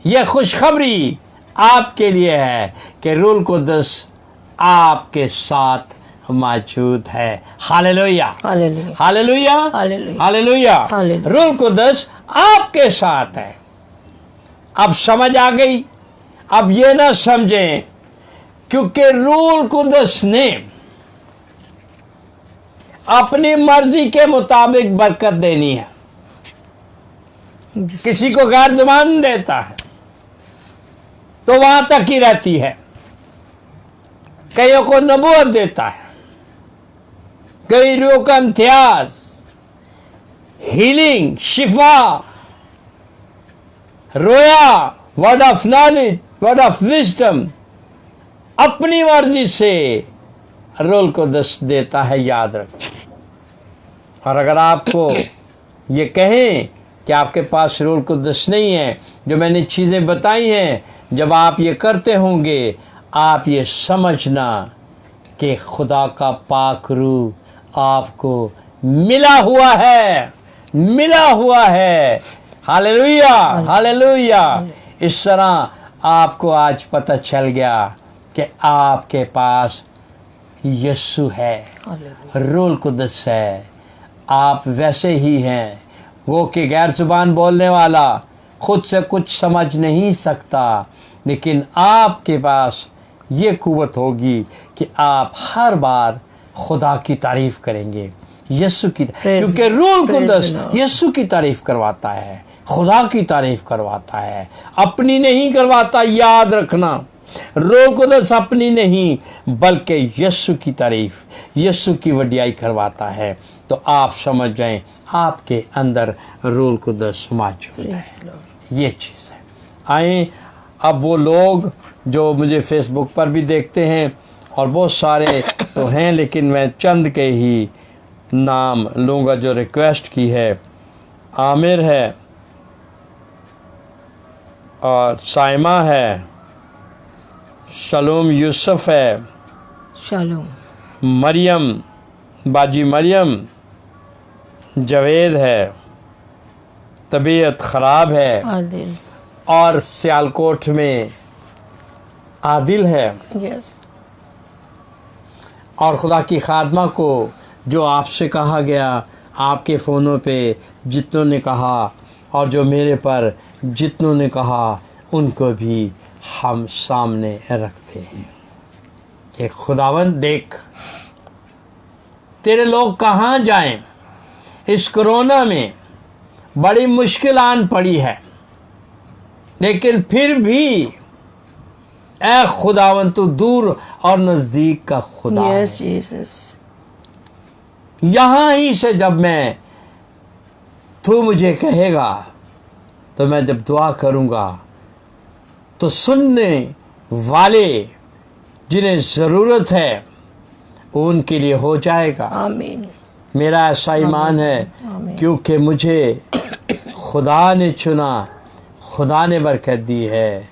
यह खुशखबरी आपके लिए है कि रूहुल कुद्दस आपके साथ मौजूद है। Hallelujah,
hallelujah,
hallelujah,
hallelujah,
hallelujah.
Hallelujah.
रूहुल कुद्दस आपके साथ है। अब समझ आ गई। अब ये ना समझें क्योंकि रूहुल कुद्दस ने अपनी मर्जी के मुताबिक बरकत देनी है। किसी को गैर जुबान देता है तो वहां तक ही रहती है, कईयों को नबूवत देता है, कई रूह का इम्तियाज, हीलिंग, शिफा, रोया, word of knowledge, word of wisdom, अपनी मर्जी से रूहुल कुद्दस देता है, याद रखें। और अगर आपको ये कहें कि आपके पास रूहुल कुद्दस नहीं है, जो मैंने चीज़ें बताई हैं, जब आप ये करते होंगे, आप ये समझना कि खुदा का पाक रूह आपको मिला हुआ है, मिला हुआ है। Hallelujah, hallelujah. इस तरह आपको आज पता चल गया कि आपके पास यीशु है, रूहुल कुद्दस है। आप वैसे ही हैं। वो कि गैर जुबान बोलने वाला खुद से कुछ समझ नहीं सकता, लेकिन आपके पास ये कुव्वत होगी कि आप हर बार खुदा की तारीफ करेंगे, यीशु की, क्योंकि रूहुल कुद्दस यीशु की तारीफ करवाता है, खुदा की तारीफ करवाता है, अपनी नहीं करवाता। याद रखना, रूहुल कुद्दस अपनी नहीं बल्कि यीशु की तारीफ, यीशु की वडियाई करवाता है। तो आप समझ जाएं आपके अंदर रूहुल कुद्दस मौजूद है। ये चीज़ है। आए अब वो लोग जो मुझे फेसबुक पर भी देखते हैं, और बहुत सारे तो हैं, लेकिन मैं चंद के ही नाम लूँगा जो रिक्वेस्ट की है। आमिर है, और साइमा है, शलोम यूसुफ है,
शालोम,
मरियम, बाजी मरियम, जवेद है, तबीयत ख़राब है,
आदिल,
और सियालकोट में आदिल है।
यस,
और खुदा की खादमा को जो आपसे कहा गया, आपके फ़ोनों पे जितनों ने कहा, और जो मेरे पर जितनों ने कहा, उनको भी हम सामने रखते हैं कि खुदावन देख, तेरे लोग कहाँ जाएं। इस कोरोना में बड़ी मुश्किल आन पड़ी है, लेकिन फिर भी ऐ खुदावन तू दूर और नजदीक का खुदा है।
Yes, Jesus.
यहां ही से जब मैं तू मुझे कहेगा तो मैं जब दुआ करूंगा तो सुनने वाले जिन्हें जरूरत है उनके लिए हो जाएगा।
आमीन।
मेरा ऐसा ईमान है
आमीन।
क्योंकि मुझे खुदा ने चुना, खुदा ने बरकत दी है।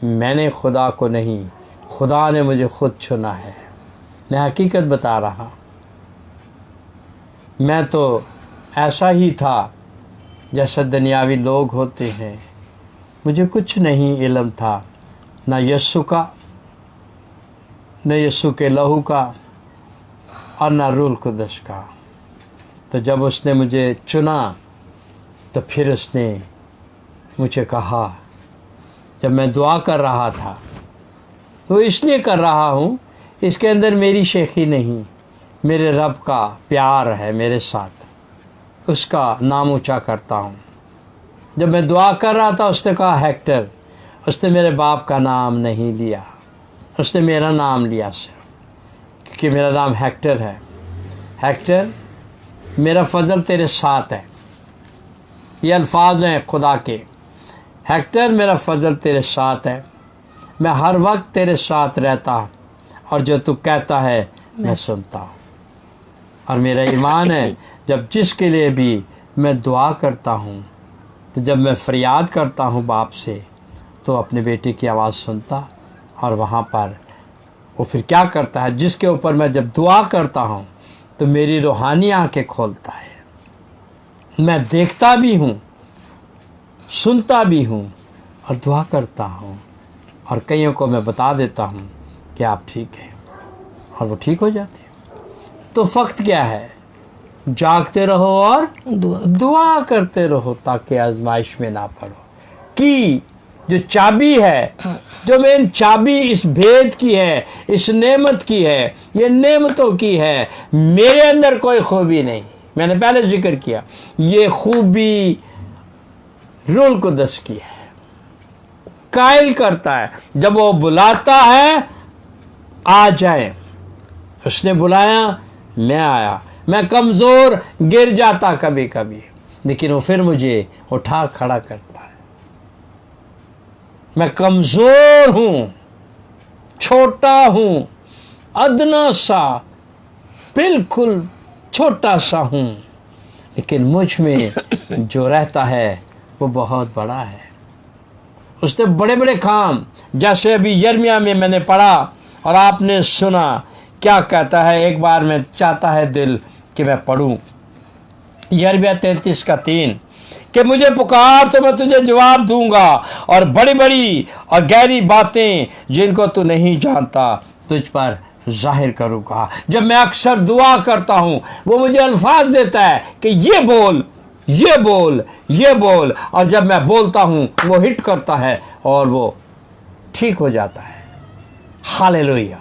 मैंने खुदा को नहीं, खुदा ने मुझे खुद चुना है। मैं हकीकत बता रहा, मैं तो ऐसा ही था जैसा दुनियावी लोग होते हैं। मुझे कुछ नहीं इल्म था, न यीशु का, न यीशु के लहू का और न रूह कुद्दस का। तो जब उसने मुझे चुना तो फिर उसने मुझे कहा, जब मैं दुआ कर रहा था, वो इसलिए कर रहा हूँ, इसके अंदर मेरी शेखी नहीं, मेरे रब का प्यार है मेरे साथ, उसका नाम ऊंचा करता हूँ। जब मैं दुआ कर रहा था उसने कहा हेक्टर, उसने मेरे बाप का नाम नहीं लिया, उसने मेरा नाम लिया सिर्फ, क्योंकि मेरा नाम हेक्टर है। हेक्टर, मेरा फजल तेरे साथ है। ये अल्फाज हैं खुदा के। हेक्टर, मेरा फजल तेरे साथ है, मैं हर वक्त तेरे साथ रहता हूँ और जो तू कहता है मैं सुनता हूँ। और मेरा ईमान है जब जिसके लिए भी मैं दुआ करता हूँ, तो जब मैं फरियाद करता हूँ बाप से, तो अपने बेटे की आवाज़ सुनता और वहाँ पर वो फिर क्या करता है, जिसके ऊपर मैं जब दुआ करता हूँ तो मेरी रूहानी आंखें खोलता है। मैं देखता भी हूँ, सुनता भी हूँ और दुआ करता हूँ, और कईयों को मैं बता देता हूँ कि आप ठीक हैं, और वो ठीक हो जाते हैं। तो वक्त क्या है, जागते रहो और दुआ करते रहो ताकि आजमाइश में ना पड़ो। कि जो चाबी है, जो मेन चाबी इस भेद की है, इस नेमत की है, ये नेमतों की है। मेरे अंदर कोई खूबी नहीं, मैंने पहले जिक्र किया, ये खूबी रूह कुद्दस की है। कायल करता है, जब वो बुलाता है आ जाए, उसने बुलाया मैं आया। मैं कमज़ोर गिर जाता कभी कभी, लेकिन वो फिर मुझे उठा खड़ा करता है। मैं कमज़ोर हूँ, छोटा हूँ, अदना सा, बिल्कुल छोटा सा हूँ, लेकिन मुझ में जो रहता है वो बहुत बड़ा है। उसने बड़े बड़े काम, जैसे अभी यिर्मयाह में मैंने पढ़ा और आपने सुना, क्या कहता है, एक बार में चाहता है दिल कि मैं पढ़ूं। यिर्मयाह 33:3 कि मुझे पुकार तो मैं तुझे जवाब दूंगा, और बड़ी बड़ी और गहरी बातें जिनको तू नहीं जानता तुझ पर जाहिर करूंगा। जब मैं अक्सर दुआ करता हूं, वो मुझे अल्फाज देता है कि ये बोल, ये बोल, ये बोल, और जब मैं बोलता हूं वो हिट करता है और वो ठीक हो जाता है। हालेलुया।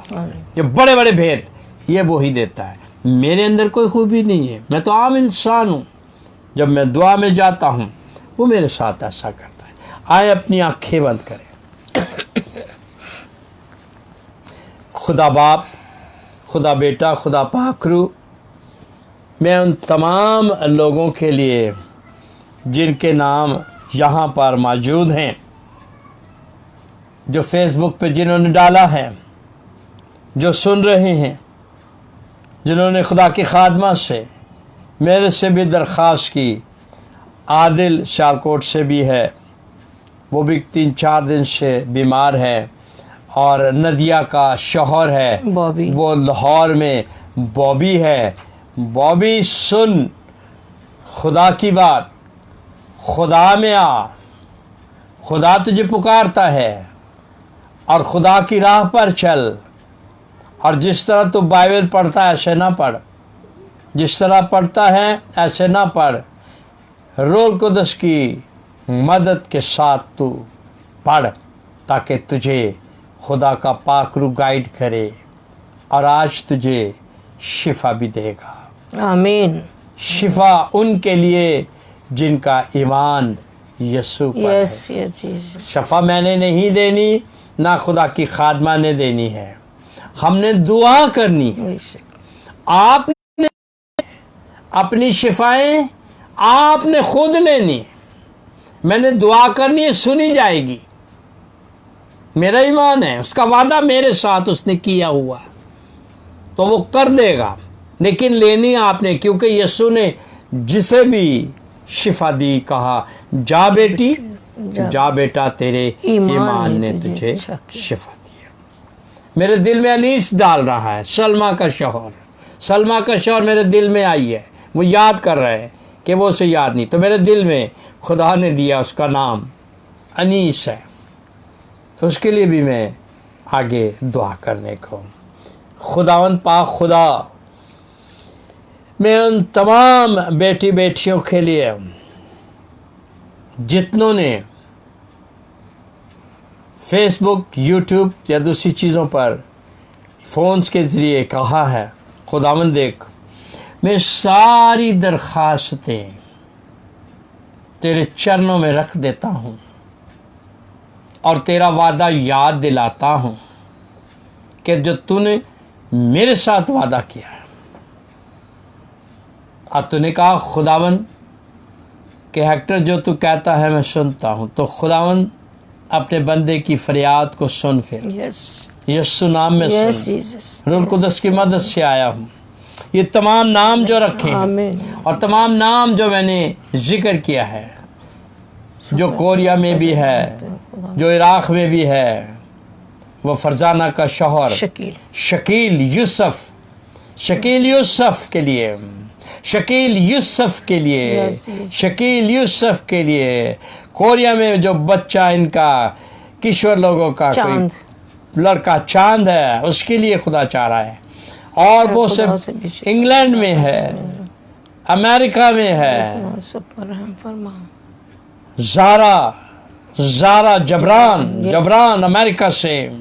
ये बड़े बड़े भेद ये वो ही देता है। मेरे अंदर कोई खूबी नहीं है, मैं तो आम इंसान हूं। जब मैं दुआ में जाता हूं वो मेरे साथ ऐसा करता है। आए अपनी आंखें बंद करें। खुदा बाप, खुदा बेटा, खुदा पाकरू, मैं उन तमाम लोगों के लिए जिनके नाम यहाँ पर मौजूद हैं, जो फेसबुक पे जिन्होंने डाला है, जो सुन रहे हैं, जिन्होंने खुदा की खादमा से मेरे से भी दरख्वास्त की, आदिल शारकोट से भी है, वो भी 3-4 दिन से बीमार है, और नदिया का शौहर है
बॉबी,
वो लाहौर में बॉबी है। बॉबी सुन खुदा की बात, खुदा में आ, खुदा तुझे पुकारता है, और खुदा की राह पर चल। और जिस तरह तू बाइबल पढ़ता है ऐसे ना पढ़, जिस तरह पढ़ता है ऐसे ना पढ़। रूह कुद्दस की मदद के साथ तू पढ़, ताकि तुझे खुदा का पाक रूह गाइड करे, और आज तुझे शिफा भी देगा।
आमीन।
शिफा उनके लिए जिनका ईमान यीशु पर है।
Yes yes.
शफा मैंने नहीं देनी, ना खुदा की खादमा ने देनी है, हमने दुआ करनी है। आपने अपनी शिफाएं आपने खुद लेनी, मैंने दुआ करनी है, सुनी जाएगी। मेरा ईमान है, उसका वादा मेरे साथ उसने किया हुआ, तो वो कर देगा, लेकिन लेनी आपने, क्योंकि यीशु ने जिसे भी शिफा दी, कहा जा बेटी, जा बेटा, तेरे ईमान ने तुझे शिफा दी है। मेरे दिल में अनीस डाल रहा है, सलमा का शौहर मेरे दिल में आई है, वो याद कर रहे हैं कि वो उसे याद नहीं, तो मेरे दिल में खुदा ने दिया, उसका नाम अनीस है, तो उसके लिए भी मैं आगे दुआ करने को। खुदावंद पाक खुदा, मैं उन तमाम बेटी बेटियों के लिए जितनों ने फेसबुक, यूट्यूब या दूसरी चीज़ों पर फ़ोन्स के ज़रिए कहा है, खुदावंद देख, मैं सारी दरख्वास्तें तेरे चरणों में रख देता हूँ और तेरा वादा याद दिलाता हूँ कि जो तूने मेरे साथ वादा किया है। और तूने कहा खुदावन कि हेक्टर, जो तू कहता है मैं सुनता हूँ, तो खुदावन अपने बंदे की फरियाद को सुन। फिर यीशु नाम में सुन। रूह कुदस की मदद से आया हूँ। ये तमाम नाम जो रखे हैं और तमाम नाम जो मैंने जिक्र किया है, जो कोरिया में भी है, जो इराक में भी है, वो फरजाना का शौहर शकील यूसुफ के लिए, शकील यूसुफ के लिए कोरिया में जो बच्चा इनका किशोर लोगों का कोई लड़का चांद है, उसके लिए खुदा चाह रहा है। और वो सब इंग्लैंड में है, अमेरिका में है, ज़ारा जबरान अमेरिका से,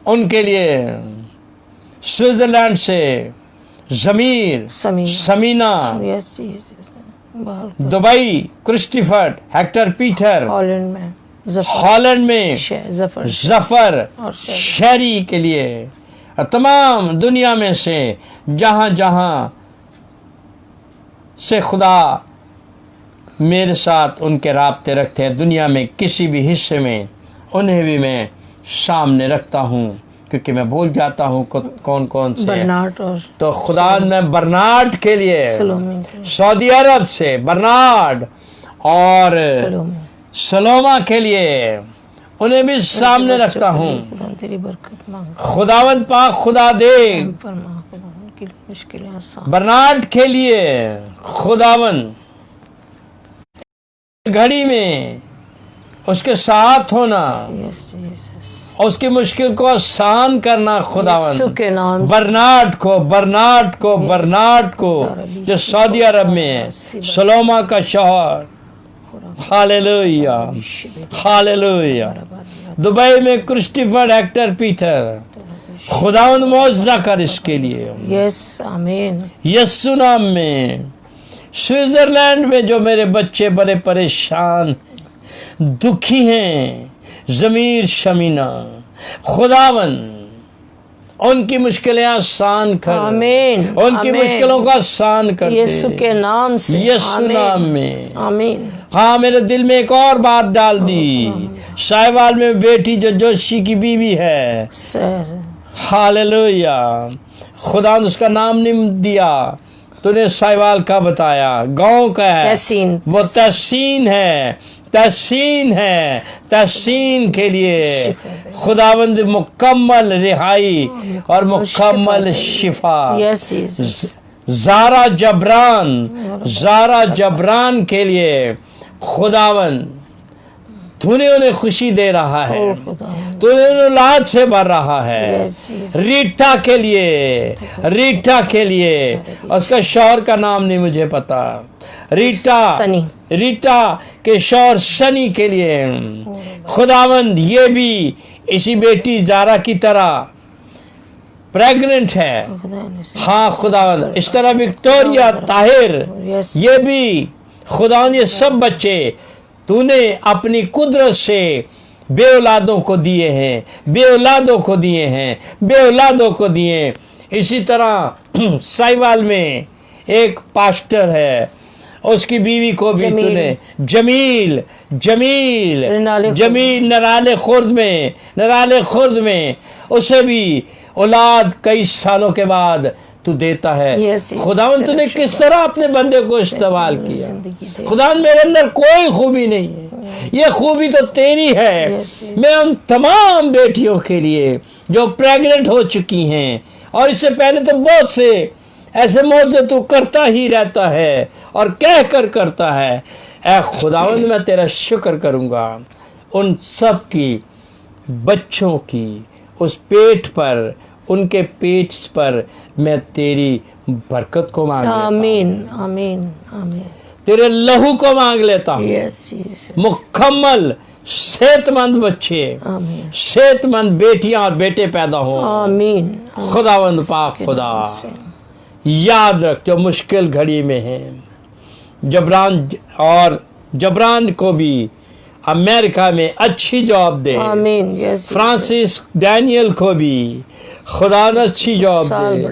उनके लिए स्विट्जरलैंड से Zameer, Sameena, Dubai Christopher, Hector Peter, Holland में जफर और शेरी के लिए, और तमाम दुनिया में से जहाँ से खुदा मेरे साथ उनके राब्ते रखते हैं, दुनिया में किसी भी हिस्से में, उन्हें भी मैं सामने रखता हूँ, क्योंकि मैं भूल जाता हूँ कौन कौन से। तो खुदा मैं बर्नार्ड के लिए, सऊदी अरब से बर्नार्ड और सलोमा के लिए, उन्हें भी सामने रखता हूँ। खुदावंद पाक खुदा दे बर्नार्ड के लिए, खुदावंद घड़ी में उसके साथ होना, उसकी मुश्किल को आसान करना। खुदावंद बर्नार्ड को जो सऊदी अरब में है, सलोमा का शौहर, हालेलुया हालेलुया। दुबई में क्रिस्टोफर हेक्टर पीटर, खुदावंद मौजज़ा कर इसके लिए, आमीन, यीशु नाम में। स्विट्जरलैंड में जो मेरे बच्चे बड़े परेशान हैं, दुखी हैं, ज़मीर शमीना, खुदावंद उनकी मुश्किलें आसान कर, उनकी मुश्किलों को आसान कर यीशु के नाम से, यीशु नाम में, आमीन। हाँ, मेरे दिल में एक और बात डाल दी, साहिवाल में बेटी जो जोशी की बीवी है, हालेलुया, खुदा ने उसका नाम नहीं दिया, तूने साहिवाल का बताया, गांव का है, वो तहसीन के लिए खुदावंद मुकम्मल रिहाई और मुकम्मल शिफा। ज़ारा जबरान के लिए खुदावंद तूने उन्हें खुशी दे रहा है, तूने उन्हें औलाद से भर रहा है। रीटा के लिए उसका शौहर का नाम नहीं मुझे पता, रीटा के शौहर सनी के लिए खुदावंद ये भी इसी बेटी ज़ारा की तरह प्रेग्नेंट है। हाँ खुदावंद, इस तरह विक्टोरिया ताहिर, ये भी खुदावंद, ये सब बच्चे तूने अपनी कुदरत से बेऔलादों को दिए हैं, बेऔलादों को दिए हैं, बेऔलादों को दिए। इसी तरह साहिवाल में एक पास्टर है, उसकी बीवी को भी तूने जमील जमील जमील नराले खुर्द में उसे भी औलाद कई सालों के बाद तू देता है। खुदावन तूने किस तरह अपने बंदे को इस्तेमाल किया। खुदावन मेरे अंदर कोई खूबी नहीं है, ये खूबी तो तेरी है। मैं उन तमाम बेटियों के लिए जो प्रेग्नेंट हो चुकी हैं, और इससे पहले तो बहुत से ऐसे मौजे तू करता ही रहता है और कह कर करता है। ऐ खुदावंद मैं तेरा शुक्र करूंगा उन सब की बच्चों की उस पेट पर, उनके पेट पर मैं तेरी बरकत को मांग लेता हूं।
आमीन आमीन आमीन।
तेरे लहू को मांग लेता हूं। मुकम्मल सेहतमंद बच्चे, सेहतमंद बेटियां और बेटे पैदा हो।
आमीन।
खुदावंद पाक खुदा याद रख जो मुश्किल घड़ी में है, जबरान को भी अमेरिका में अच्छी जॉब दे।
आमीन।
फ्रांसिस डैनियल को भी खुदा ने अच्छी जॉब दे।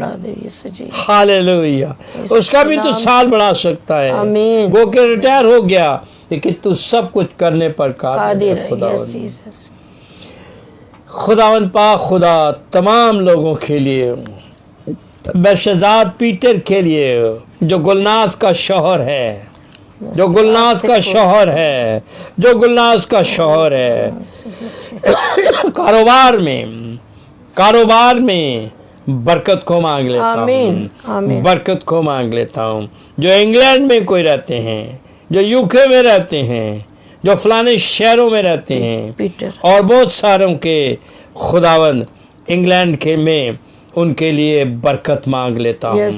हालेलुया। उसका भी तो साल बढ़ा सकता है। वो के रिटायर हो गया, लेकिन तू सब कुछ करने पर कादिर है। खुदावंद पाक खुदा तमाम लोगों के लिए, बेशजाद पीटर के लिए जो गुलनाज का शौहर है, जो गुलनाज का शौहर है, जो गुलनाज का शौहर है, कारोबार में बरकत को मांग लेता हूँ, बरकत को मांग लेता हूँ। जो इंग्लैंड में कोई रहते हैं, जो यूके में रहते हैं, जो फलाने शहरों में रहते हैं, और बहुत सारों के खुदावन इंग्लैंड के में उनके लिए बरकत मांग लेता हूँ।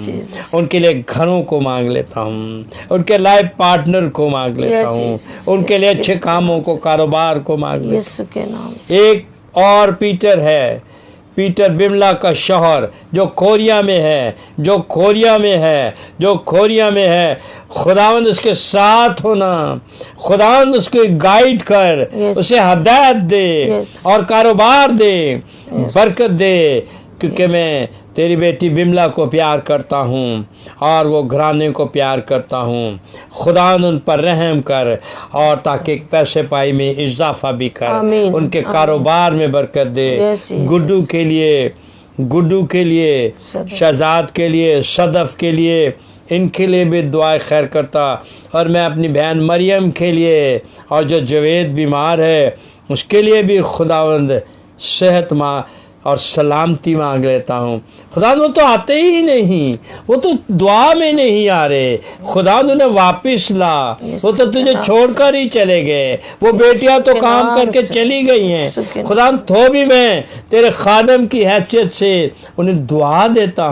उनके लिए घरों को मांग लेता हूँ, उनके लाइफ पार्टनर को मांग लेता हूँ, उनके लिए अच्छे कामों को, कारोबार को मांग लेता हूँ। एक और पीटर है, पीटर बिमला का शौहर जो कोरिया में है, जो कोरिया में है। खुदावंद उसके साथ होना, खुदावंद उसको गाइड कर, उसे हदायत दे और कारोबार दे, बरकत दे, क्योंकि मैं तेरी बेटी बिमला को प्यार करता हूँ और वो घराने को प्यार करता हूँ। खुदा उन पर रहम कर और ताकि पैसे पाई में इजाफा भी कर, उनके कारोबार में बरकत दे। गुड्डू के लिए, शहजाद के लिए, सदफ के लिए, इनके लिए भी दुआएं खैर करता। और मैं अपनी बहन मरियम के लिए और जो जवेद बीमार है उसके लिए भी खुदावंद सेहत और सलामती मांग लेता हूँ। खुदा वो तो आते ही नहीं, वो तो दुआ में नहीं आ रहे। खुदा उन्हें वापस ला, वो तो तुझे छोड़कर ही चले गए। वो बेटियां तो काम करके चली गई हैं। खुदा तो भी मैं तेरे खादम की हैसियत से उन्हें दुआ देता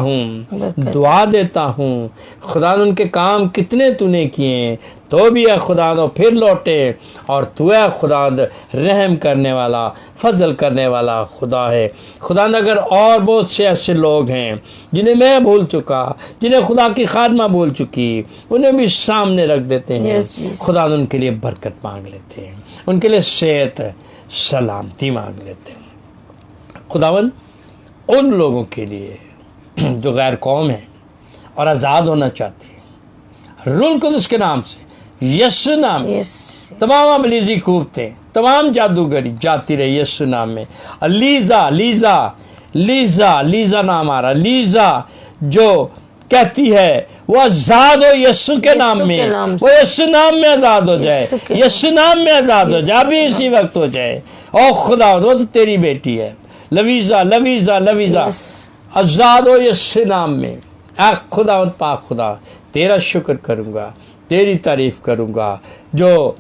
हूँ। खुदा उनके काम कितने तूने किए, तो भी है खुदा फिर लौटे। और तू है खुदा रहम करने वाला, फजल करने वाला खुदा है। खुदा अगर और बहुत से ऐसे लोग हैं जिन्हें मैं भूल चुका, जिन्हें खुदा की खादमा भूल चुकी, उन्हें भी सामने रख देते हैं। खुदा उनके लिए बरकत मांग लेते हैं, उनके लिए सेहत सलामती मांग लेते हैं। खुदावन उन लोगों के लिए जो गैर कौम है और आज़ाद होना चाहते हैं, रूल कुदस के नाम से, यीशु नाम में तमाम अबलीजी खूबतें, तमाम जादूगरी जाती रही यीशु नाम में। लीजा नाम आ रहा, लीजा जो कहती है वो आजाद हो यीशु के नाम में, वो यीशु नाम में आजाद हो जाए, यीशु नाम में आजाद हो जाए, अभी इसी वक्त हो जाए। और खुदा वो तो तेरी बेटी है, लवीजा आजाद हो यीशु नाम में। खुदा पाक खुदा तेरा शुक्र करूँगा, तेरी तारीफ करूँगा। जो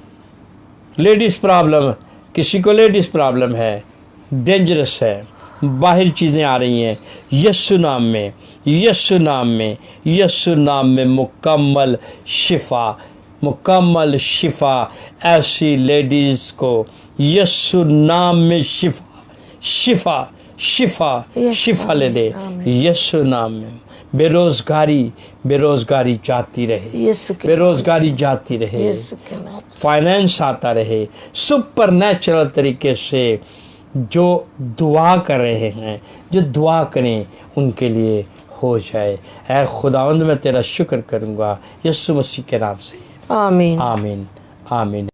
लेडीज़ प्रॉब्लम, किसी को लेडीज़ प्रॉब्लम है, डेंजरस है, बाहर चीज़ें आ रही हैं, यीशु नाम में मुकम्मल शिफा ऐसी लेडीज़ को यीशु नाम में शिफा ले दे। यीशु नाम में बेरोजगारी जाती रहे,
यीशु के
बेरोजगारी जाती रहे,
यीशु के नाम।
फाइनेंस आता रहे, सुपरनैचुरल तरीके से जो दुआ कर रहे हैं, जो दुआ करें उनके लिए हो जाए। ऐ खुदावंद मैं तेरा शुक्र करूँगा यीशु मसीह के नाम से।
आमीन।
आमीन आमीन।